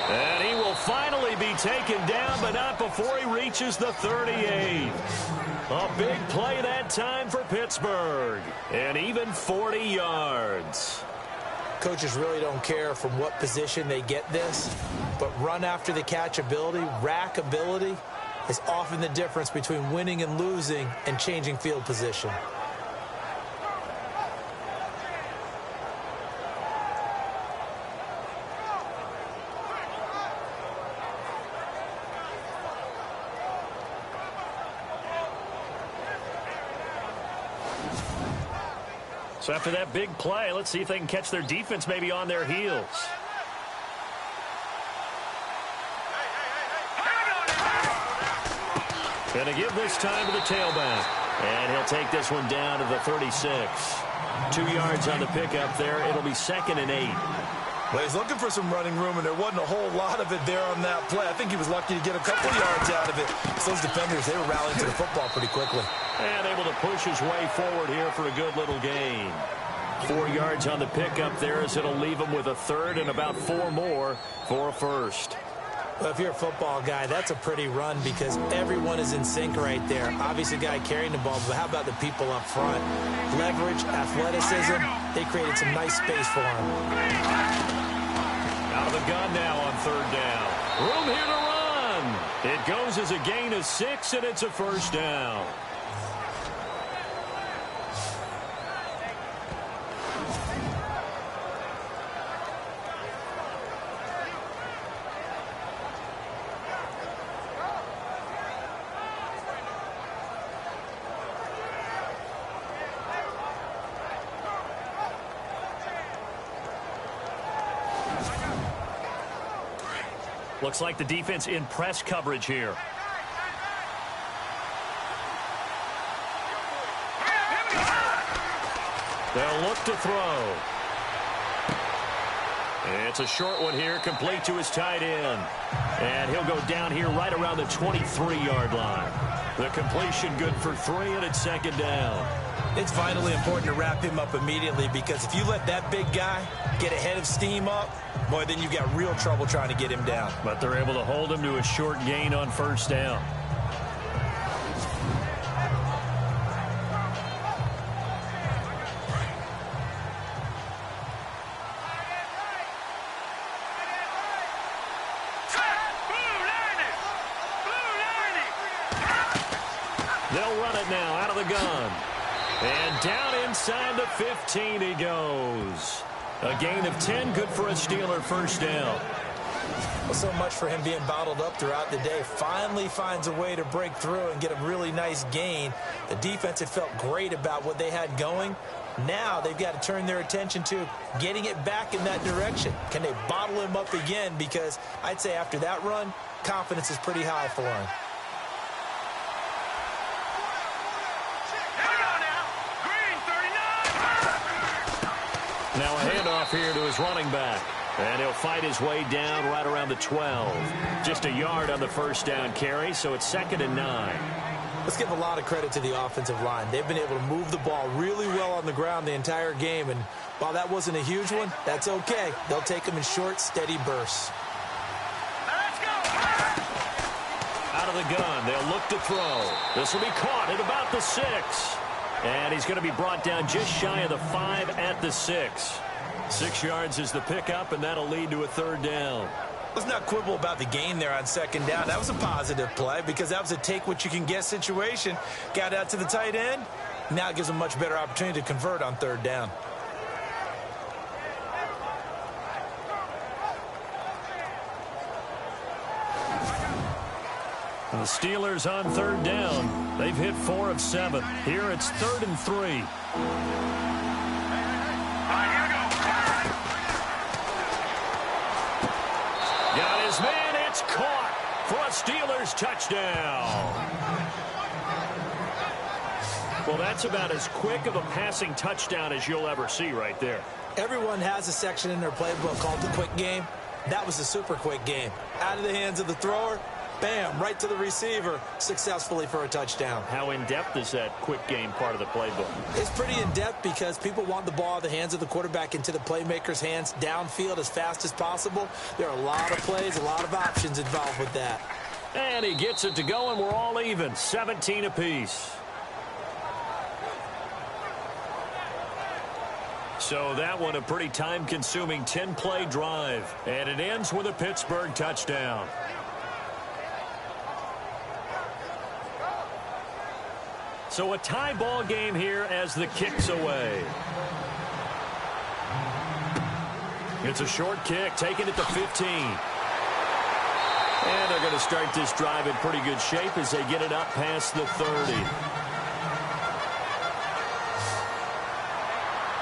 And he will finally be taken down, but not before he reaches the 38. A big play that time for Pittsburgh. And even 40 yards. Coaches really don't care from what position they get this, but run after the catch ability, rack ability, is often the difference between winning and losing and changing field position. So after that big play, let's see if they can catch their defense maybe on their heels. Going to give this time to the tailback. And he'll take this one down to the 36. 2 yards on the pickup there. It'll be 2nd and 8. Well, he's looking for some running room, and there wasn't a whole lot of it there on that play. I think he was lucky to get a couple yards out of it. So those defenders, they were rallying to the football pretty quickly. And able to push his way forward here for a good little gain. 4 yards on the pickup there, as it'll leave him with a 3rd and about 4 more for a first. Well, if you're a football guy, that's a pretty run because everyone is in sync right there. Obviously, guy carrying the ball, but how about the people up front? Leverage, athleticism, they created some nice space for him. Out of the gun now on 3rd down. Room here to run. It goes as a gain of 6, and it's a first down. Looks like the defense in press coverage here. They'll look to throw. It's a short one here, complete to his tight end. And he'll go down here right around the 23-yard line. The completion good for 3, and it's 2nd down. It's vitally important to wrap him up immediately because if you let that big guy get ahead of steam up, boy, then you've got real trouble trying to get him down. But they're able to hold him to a short gain on first down. They'll run it now out of the gun. And down inside the 15 he goes. A gain of 10, good for a Steeler first down. Well, so much for him being bottled up throughout the day. Finally finds a way to break through and get a really nice gain. The defense had felt great about what they had going. Now they've got to turn their attention to getting it back in that direction. Can they bottle him up again? Because I'd say after that run, confidence is pretty high for him. Now a handoff here to his running back. And he'll fight his way down right around the 12. Just a yard on the first down carry, so it's 2nd and 9. Let's give a lot of credit to the offensive line. They've been able to move the ball really well on the ground the entire game. And while that wasn't a huge one, that's okay. They'll take them in short, steady bursts. Let's go! Out of the gun, they'll look to throw. This will be caught at about the 6. And he's going to be brought down just shy of the 5 at the 6. 6 yards is the pickup, and that'll lead to a 3rd down. Let's not quibble about the gain there on 2nd down. That was a positive play because that was a take-what-you-can-get situation. Got out to the tight end. Now it gives them a much better opportunity to convert on 3rd down. The Steelers on 3rd down. They've hit 4 of 7. Here it's 3rd and 3. Got his man. It's caught for a Steelers touchdown. Well, that's about as quick of a passing touchdown as you'll ever see right there. Everyone has a section in their playbook called the quick game. That was a super quick game. Out of the hands of the thrower, bam, right to the receiver, successfully for a touchdown. How in-depth is that quick game part of the playbook? It's pretty in-depth because people want the ball out of the hands of the quarterback into the playmaker's hands downfield as fast as possible. There are a lot of plays, a lot of options involved with that. And he gets it to go, and we're all even, 17 apiece. So that one a pretty time-consuming 10-play drive, and it ends with a Pittsburgh touchdown. So a tie ball game here as the kick's away. It's a short kick, taken at the 15. And they're going to start this drive in pretty good shape as they get it up past the 30.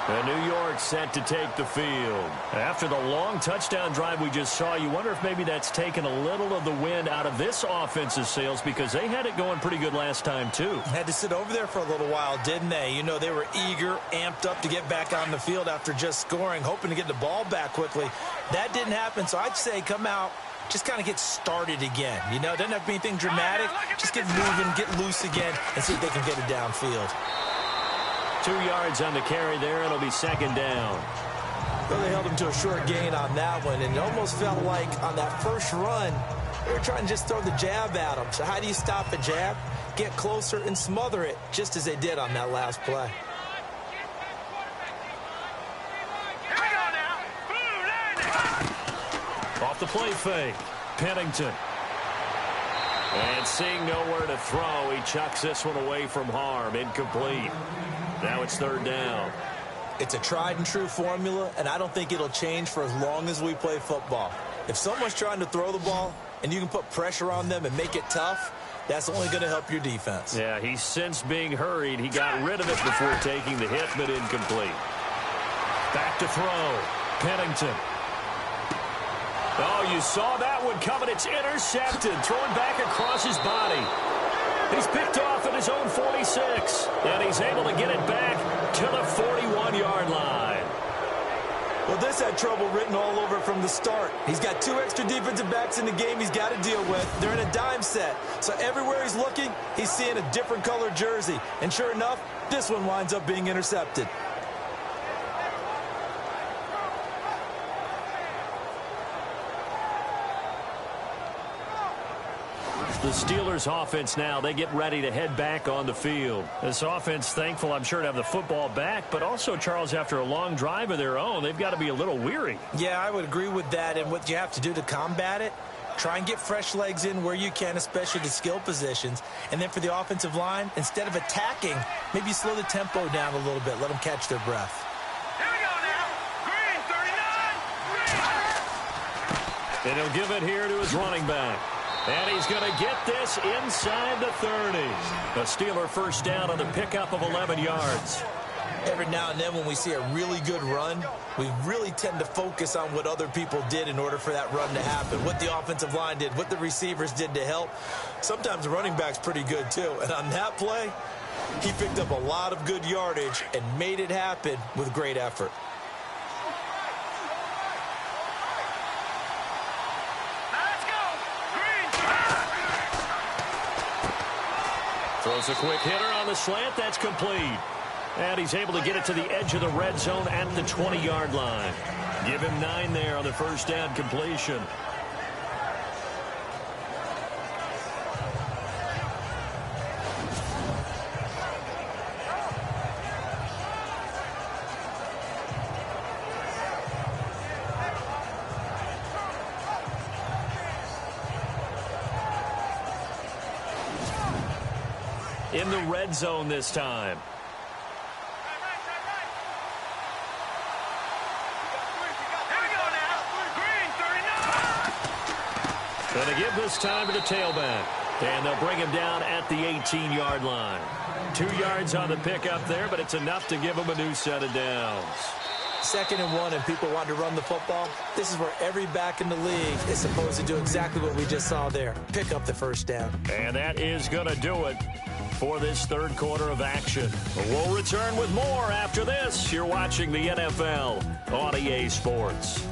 And New York set to take the field. After the long touchdown drive we just saw, you wonder if maybe that's taken a little of the wind out of this offense's sails because they had it going pretty good last time, too. Had to sit over there for a little while, didn't they? You know, they were eager, amped up to get back on the field after just scoring, hoping to get the ball back quickly. That didn't happen, so I'd say come out, just kind of get started again. You know, doesn't have to be anything dramatic. Just get moving, get loose again, and see if they can get it downfield. 2 yards on the carry there. It'll be 2nd down. Well, they held him to a short gain on that one, and it almost felt like on that first run, they were trying to just throw the jab at him. So how do you stop a jab? Get closer and smother it, just as they did on that last play. Off the play fake, Pennington. And seeing nowhere to throw, he chucks this one away from harm. Incomplete. Now it's 3rd down. It's a tried-and-true formula, and I don't think it'll change for as long as we play football. If someone's trying to throw the ball and you can put pressure on them and make it tough, that's only going to help your defense. Yeah, he's since being hurried. He got rid of it before taking the hit, but incomplete. Back to throw. Pennington. Oh, you saw that one coming. It's intercepted. Thrown back across his body. He's picked off at his own 46, and he's able to get it back to the 41-yard line. Well, this had trouble written all over from the start. He's got 2 extra defensive backs in the game he's got to deal with. They're in a dime set, so everywhere he's looking, he's seeing a different color jersey. And sure enough, this one winds up being intercepted. The Steelers offense now, they get ready to head back on the field. This offense, thankful, I'm sure, to have the football back, but also, Charles, after a long drive of their own, they've got to be a little weary. Yeah, I would agree with that, and what you have to do to combat it, Try and get fresh legs in where you can, especially the skill positions. And then for the offensive line, instead of attacking, maybe slow the tempo down a little bit. Let them catch their breath. Here we go now. Green, 39. And he'll give it here to his running back. And he's going to get this inside the 30. A Steeler first down on the pickup of 11 yards. Every now and then when we see a really good run, we really tend to focus on what other people did in order for that run to happen, what the offensive line did, what the receivers did to help. Sometimes the running back's pretty good too. And on that play, he picked up a lot of good yardage and made it happen with great effort. Let's go. Green, Throws a quick hitter on the slant. That's complete. And he's able to get it to the edge of the red zone at the 20-yard line. Give him 9 there on the first down completion. In the red zone this time. Going to give this time to the tailback. And they'll bring him down at the 18-yard line. 2 yards on the pickup there, but it's enough to give him a new set of downs. 2nd and 1 and people want to run the football. This is where every back in the league is supposed to do exactly what we just saw there. Pick up the first down. And that is going to do it for this third quarter of action. We'll return with more after this. You're watching the NFL on EA Sports.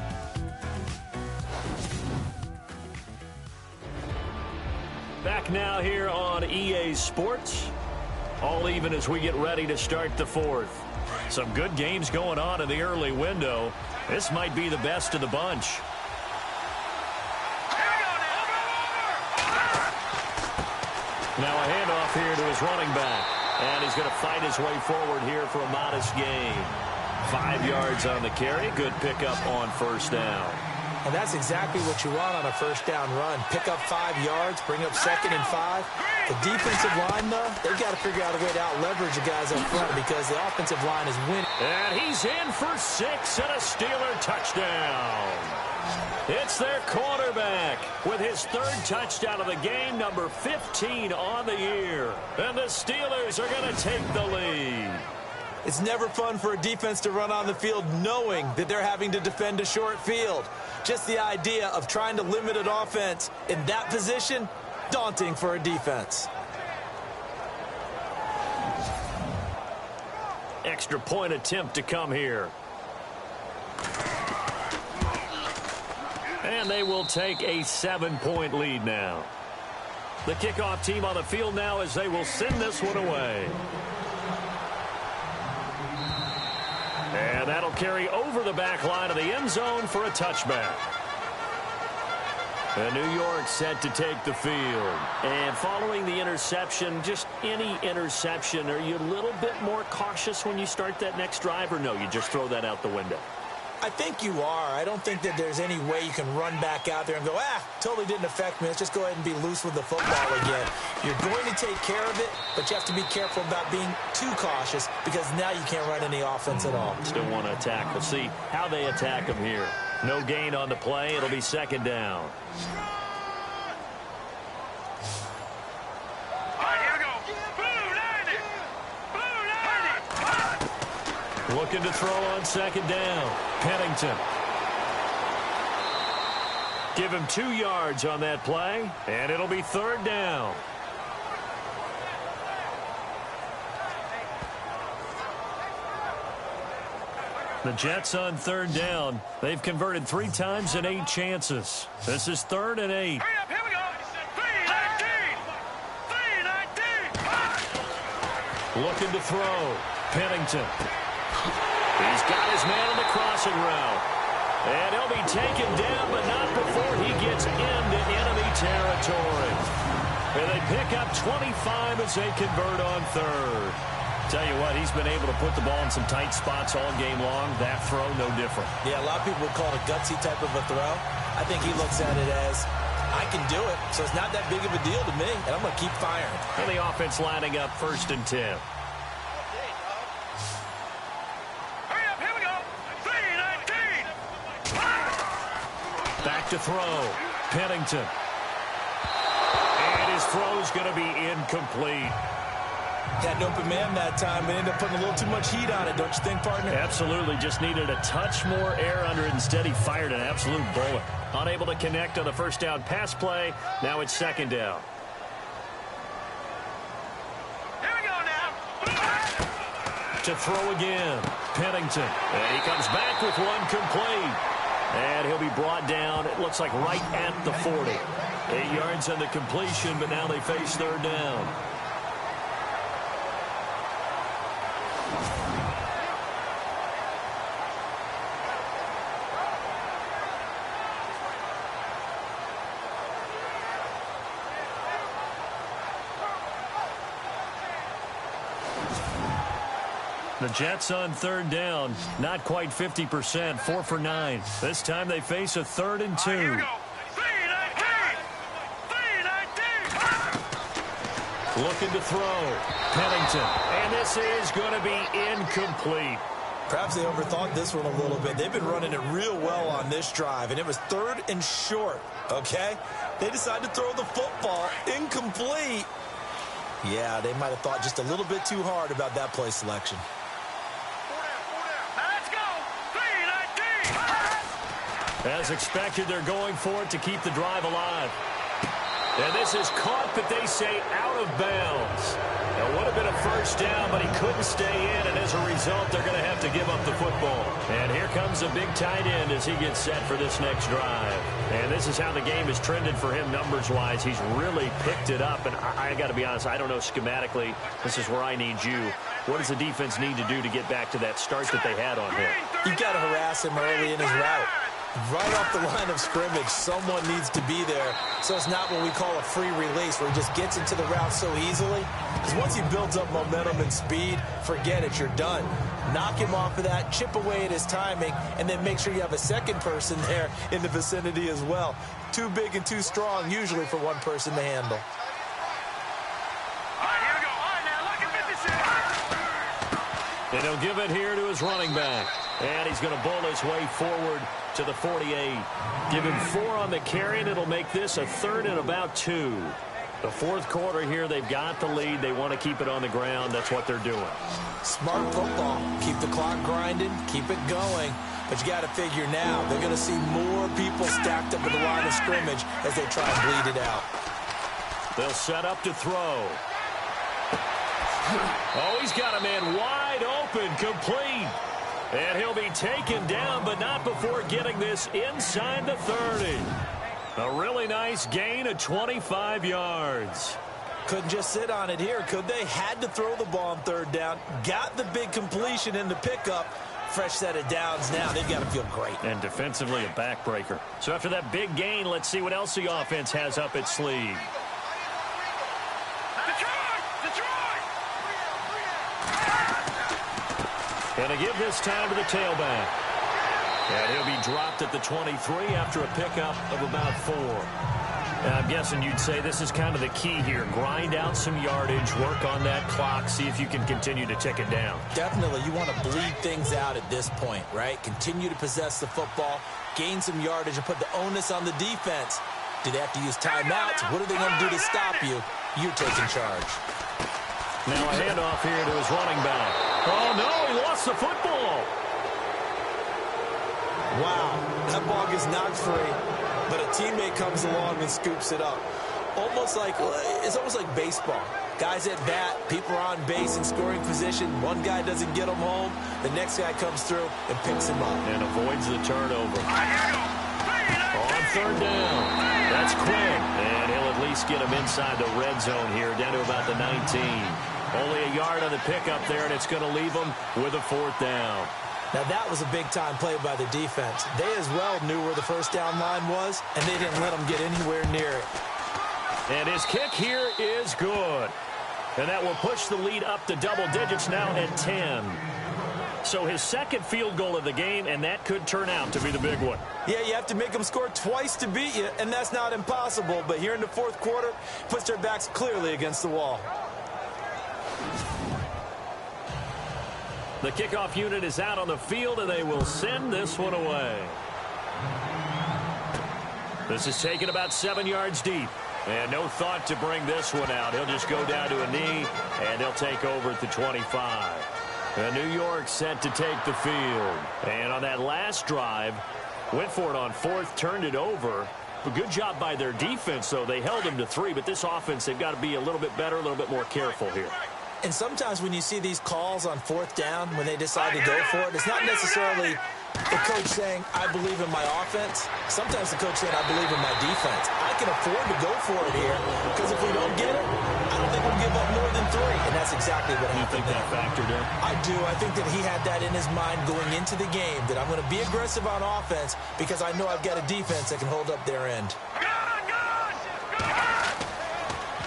Back now here on EA Sports. All even as we get ready to start the fourth. Some good games going on in the early window. This might be the best of the bunch. Now a handoff here to his running back. And he's going to fight his way forward here for a modest gain. 5 yards on the carry. Good pickup on first down. And that's exactly what you want on a first down run. Pick up 5 yards, bring up 2nd and 5. The defensive line, though, they've got to figure out a way to out-leverage the guys up front because the offensive line is winning. And he's in for 6 and a Steeler touchdown. It's their quarterback with his 3rd touchdown of the game, number 15 on the year. And the Steelers are going to take the lead. It's never fun for a defense to run on the field knowing that they're having to defend a short field. Just the idea of trying to limit an offense in that position, daunting for a defense. Extra point attempt to come here. And they will take a 7-point lead now. The kickoff team on the field now as they will send this one away. And that'll carry over the back line of the end zone for a touchback. And New York set to take the field. And following the interception, just any interception, are you a little bit more cautious when you start that next drive, or no, you just throw that out the window? I think you are. I don't think that there's any way you can run back out there and go, totally didn't affect me. Let's just go ahead and be loose with the football again. You're going to take care of it, but you have to be careful about being too cautious because now you can't run any offense at all. Still want to attack. We'll see how they attack him here. No gain on the play. It'll be 2nd down. All right, here we go. Blue 90. Blue 90. Looking to throw on 2nd down. Pennington. Give him 2 yards on that play, and it'll be 3rd down. The Jets on 3rd down. They've converted 3 times in 8 chances. This is 3rd and 8. Hurry up, here we go. 319. 319. Looking to throw. Pennington. He's got his man on the crossing route. And he'll be taken down, but not before he gets into enemy territory. And they pick up 25 as they convert on 3rd. Tell you what, he's been able to put the ball in some tight spots all game long. That throw, no different. Yeah, a lot of people would call it a gutsy type of a throw. I think he looks at it as I can do it, so it's not that big of a deal to me, and I'm going to keep firing. And the offense lining up 1st and 10. Hurry up, here we go. 3-19. Back to throw. Pennington. And his throw's going to be incomplete. Had an open man that time, but ended up putting a little too much heat on it, don't you think, partner? Absolutely. Just needed a touch more air under it. Instead, he fired an absolute bullet. Unable to connect on the first down pass play. Now it's 2nd down. Here we go now. To throw again. Pennington. And he comes back with one complete. And he'll be brought down, it looks like right at the 40. 8 yards on the completion, but now they face 3rd down. The Jets on 3rd down, not quite 50%, 4 for 9. This time they face a 3rd and 2. Here we go. 3-19. Looking to throw. Pennington. And this is going to be incomplete. Perhaps they overthought this one a little bit. They've been running it real well on this drive, and it was 3rd and short, okay? They decided to throw the football incomplete. Yeah, they might have thought just a little bit too hard about that play selection. Let's go. 3-19. As expected, they're going for it to keep the drive alive. And this is caught, but they say out of bounds. It would have been a first down, but he couldn't stay in, and as a result, they're going to have to give up the football. And here comes a big tight end as he gets set for this next drive. And this is how the game has trended for him numbers-wise. He's really picked it up, and I got to be honest, I don't know schematically. This is where I need you. What does the defense need to do to get back to that start that they had on him? You got to harass him early in his route. Right off the line of scrimmage, someone needs to be there. So it's not what we call a free release where he just gets into the route so easily. Because once he builds up momentum and speed, forget it, you're done. Knock him off of that, chip away at his timing, and then make sure you have a second person there in the vicinity as well. Too big and too strong usually for one person to handle. All right, here we go. All right, now look at 56. And he'll give it here to his running back. And he's going to bull his way forward to the 48. Give him 4 on the carry, and it'll make this a 3rd and about 2. The 4th quarter here, they've got the lead. They want to keep it on the ground. That's what they're doing. Smart football. Keep the clock grinding. Keep it going. But you got to figure now, they're going to see more people stacked up at the line of scrimmage as they try and bleed it out. They'll set up to throw. Oh, he's got a man wide open, complete. And he'll be taken down, but not before getting this inside the 30. A really nice gain of 25 yards. Couldn't just sit on it here, could they? Had to throw the ball on 3rd down. Got the big completion in the pickup. Fresh set of downs now. They've got to feel great. And defensively, a backbreaker. So after that big gain, let's see what else the offense has up its sleeve. And to give this time to the tailback. And he'll be dropped at the 23 after a pickup of about 4. And I'm guessing you'd say this is kind of the key here. Grind out some yardage, work on that clock, see if you can continue to tick it down. Definitely, you want to bleed things out at this point, right? Continue to possess the football, gain some yardage, and put the onus on the defense. Do they have to use timeouts? What are they going to do to stop you? You're taking charge. Now a handoff here to his running back. Oh, no, he lost the football. Wow, that ball gets knocked free, but a teammate comes along and scoops it up. It's almost like baseball. Guys at bat, people are on base in scoring position. One guy doesn't get him home. The next guy comes through and picks him up. And avoids the turnover. On 3rd down. That's quick. And he'll at least get him inside the red zone here, down to about the 19. Only a yard on the pickup there, and it's going to leave him with a 4th down. Now, that was a big-time play by the defense. They as well knew where the first down line was, and they didn't let them get anywhere near it. And his kick here is good. And that will push the lead up to double digits now at 10. So his second field goal of the game, and that could turn out to be the big one. Yeah, you have to make them score twice to beat you, and that's not impossible. But here in the fourth quarter, puts their backs clearly against the wall. The kickoff unit is out on the field, and they will send this one away. This is taken about 7 yards deep. And no thought to bring this one out. He'll just go down to a knee, and they'll take over at the 25. And New York set to take the field. And on that last drive, went for it on fourth, turned it over. A good job by their defense, though. They held them to 3, but this offense, they've got to be a little bit better, a little bit more careful here. And sometimes when you see these calls on fourth down, when they decide to go for it, it's not necessarily the coach saying, I believe in my offense. Sometimes the coach saying, I believe in my defense. I can afford to go for it here, because if we don't get it, I don't think we'll give up more than 3. And that's exactly what happened. You think that factored in? I do. I think that he had that in his mind going into the game, that I'm going to be aggressive on offense because I know I've got a defense that can hold up their end.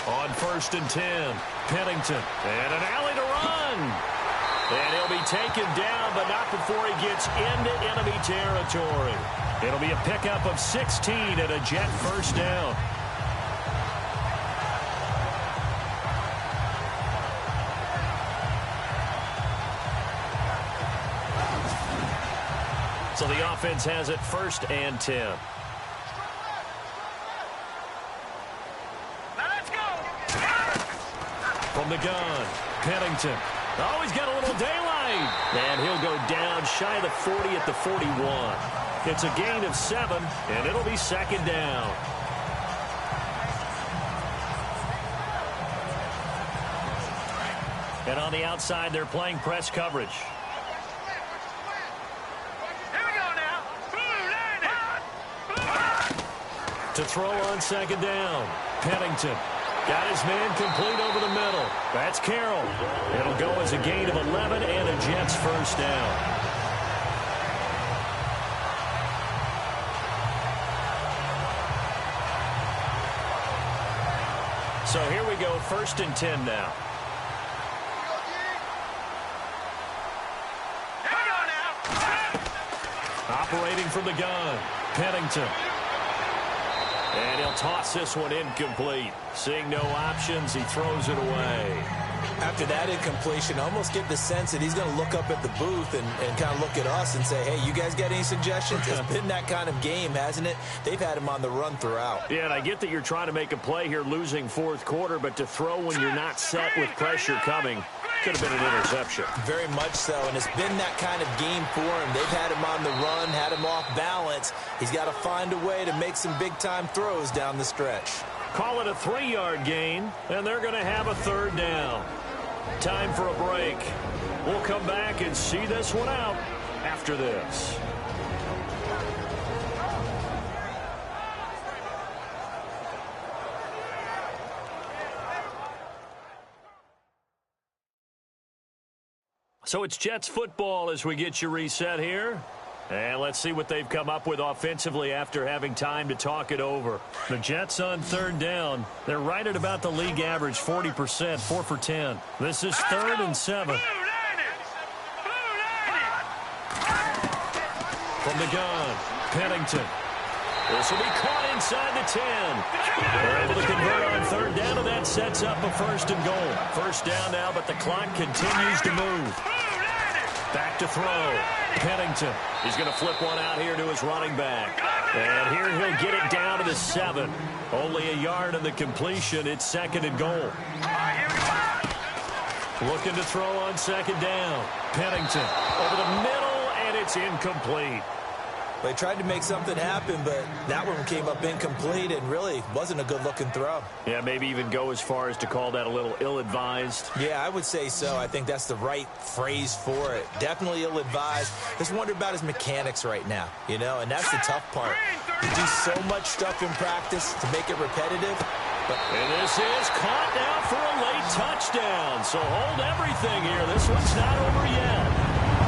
On 1st and 10, Pennington, and an alley to run. And he'll be taken down, but not before he gets into enemy territory. It'll be a pickup of 16 and a Jet first down. So the offense has it 1st and 10. From the gun, Pennington. Oh, he's got a little daylight. And he'll go down shy of the 40 at the 41. It's a gain of 7, and it'll be 2nd down. And on the outside, they're playing press coverage. Here we go now. To throw on 2nd down, Pennington. Got his man complete over the middle. That's Carroll. It'll go as a gain of 11 and a Jets first down. So here we go, 1st and 10 now. Here we go now. Operating from the gun, Pennington. And he'll toss this one incomplete. Seeing no options, he throws it away. After that incompletion, I almost get the sense that he's going to look up at the booth and kind of look at us and say, hey, you guys got any suggestions? It's been that kind of game, hasn't it? They've had him on the run throughout. Yeah, and I get that you're trying to make a play here losing fourth quarter, but to throw when you're not set with pressure coming could have been an interception. Very much so, and it's been that kind of game for him. They've had him on the run, had him off balance. He's got to find a way to make some big-time throws down the stretch. Call it a 3-yard gain, and they're going to have a 3rd down. Time for a break. We'll come back and see this one out after this. So it's Jets football as we get you reset here. And let's see what they've come up with offensively after having time to talk it over. The Jets on 3rd down. They're right at about the league average, 40%, 4 for 10. This is 3rd and 7. From the gun, Pennington. This will be caught inside the 10. They're able to convert on 3rd down, and that sets up a 1st and goal. 1st down now, but the clock continues to move. Back to throw. Pennington. He's going to flip one out here to his running back. And here he'll get it down to the 7. Only a yard on the completion. It's 2nd and goal. Looking to throw on 2nd down. Pennington over the middle, and it's incomplete. They tried to make something happen, but that one came up incomplete and really wasn't a good-looking throw. Yeah, maybe even go as far as to call that a little ill-advised. Yeah, I would say so. I think that's the right phrase for it. Definitely ill-advised. Just wonder about his mechanics right now, you know, and that's the tough part. You do so much stuff in practice to make it repetitive. And this is caught now for a late touchdown. So hold everything here. This one's not over yet.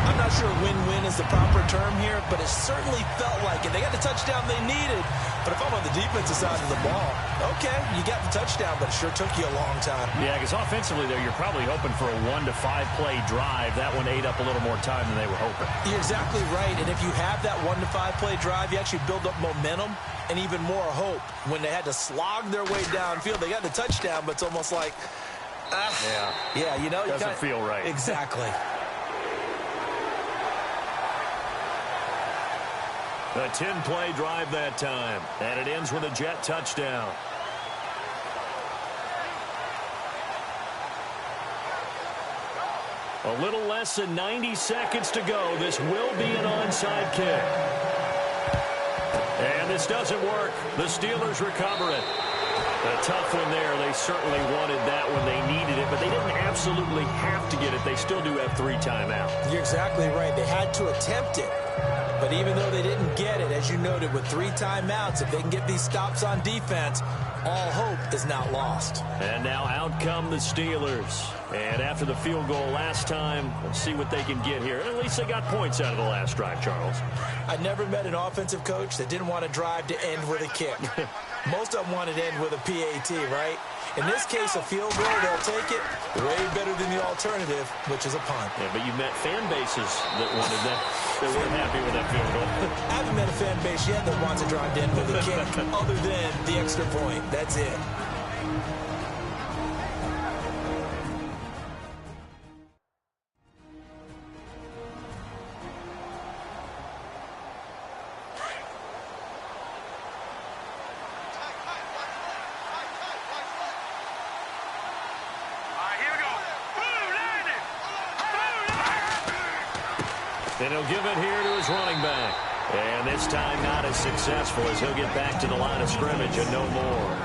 I'm not sure win-win is the proper term here, but it certainly felt like it. They got the touchdown they needed, but if I'm on the defensive side of the ball, okay, you got the touchdown, but it sure took you a long time. Yeah, because offensively, though, you're probably hoping for a 1 to 5 play drive. That one ate up a little more time than they were hoping. You're exactly right, and if you have that 1 to 5 play drive, you actually build up momentum and even more hope. When they had to slog their way downfield, they got the touchdown, but it's almost like, yeah, you know, doesn't feel right. Exactly. A 10-play drive that time, and it ends with a Jet touchdown. A little less than 90 seconds to go. This will be an onside kick. And this doesn't work. The Steelers recover it. A tough one there. They certainly wanted that when they needed it, but they didn't absolutely have to get it. They still do have 3 timeouts. You're exactly right. They had to attempt it. But even though they didn't get it, as you noted, with 3 timeouts, if they can get these stops on defense, all hope is not lost. And now out come the Steelers. And after the field goal last time, let's see what they can get here. At least they got points out of the last drive, Charles. I never met an offensive coach that didn't want a drive to end with a kick. Most of them wanted to end with a PAT, right? In this case, a field goal, they'll take it way better than the alternative, which is a punt. Yeah, but you've met fan bases that wanted that. They weren't happy with that field goal. I haven't met a fan base yet that wants a drive to end with a kick other than the extra point. That's it. And he'll give it here to his running back. And this time not as successful as he'll get back to the line of scrimmage and no more.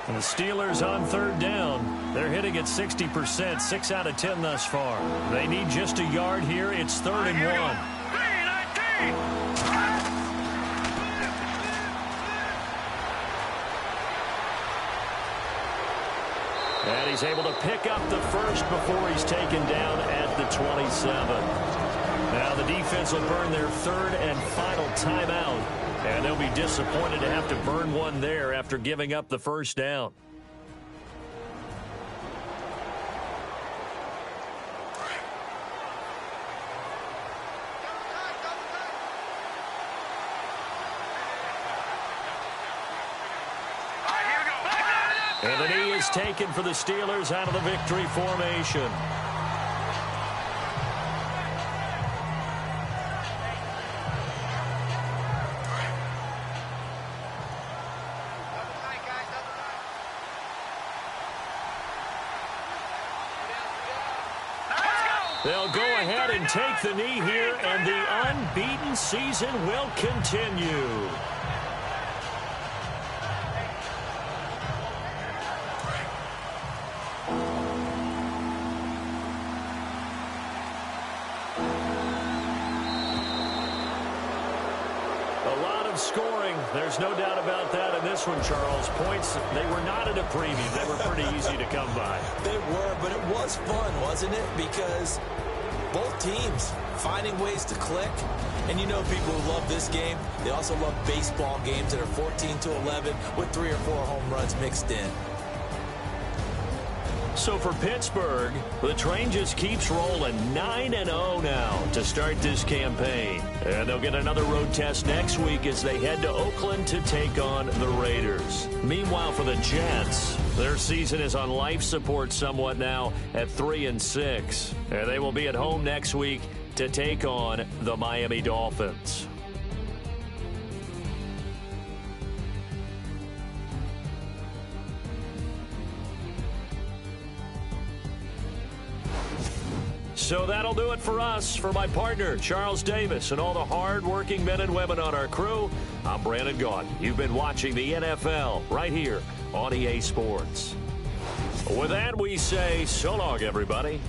And the Steelers on 3rd down. They're hitting at 60%, 6 out of 10 thus far. They need just a yard here. It's 3rd and 1. And he's able to pick up the first before he's taken down at the 27. Now the defense will burn their 3rd and final timeout. And they'll be disappointed to have to burn one there after giving up the first down. And the knee is taken for the Steelers out of the victory formation. They'll go ahead and take the knee here, and the unbeaten season will continue. Scoring, there's no doubt about that in this one, Charles. Points, they were not at a premium. They were pretty easy to come by. They were, but it was fun, wasn't it? Because both teams finding ways to click. And you know people who love this game, they also love baseball games that are 14-11 with 3 or 4 home runs mixed in. So for Pittsburgh, the train just keeps rolling 9-0 now to start this campaign. And they'll get another road test next week as they head to Oakland to take on the Raiders. Meanwhile, for the Jets, their season is on life support somewhat now at 3-6. And they will be at home next week to take on the Miami Dolphins. So that'll do it for us. For my partner, Charles Davis, and all the hard-working men and women on our crew, I'm Brandon Gaudin. You've been watching the NFL right here on EA Sports. With that, we say so long, everybody.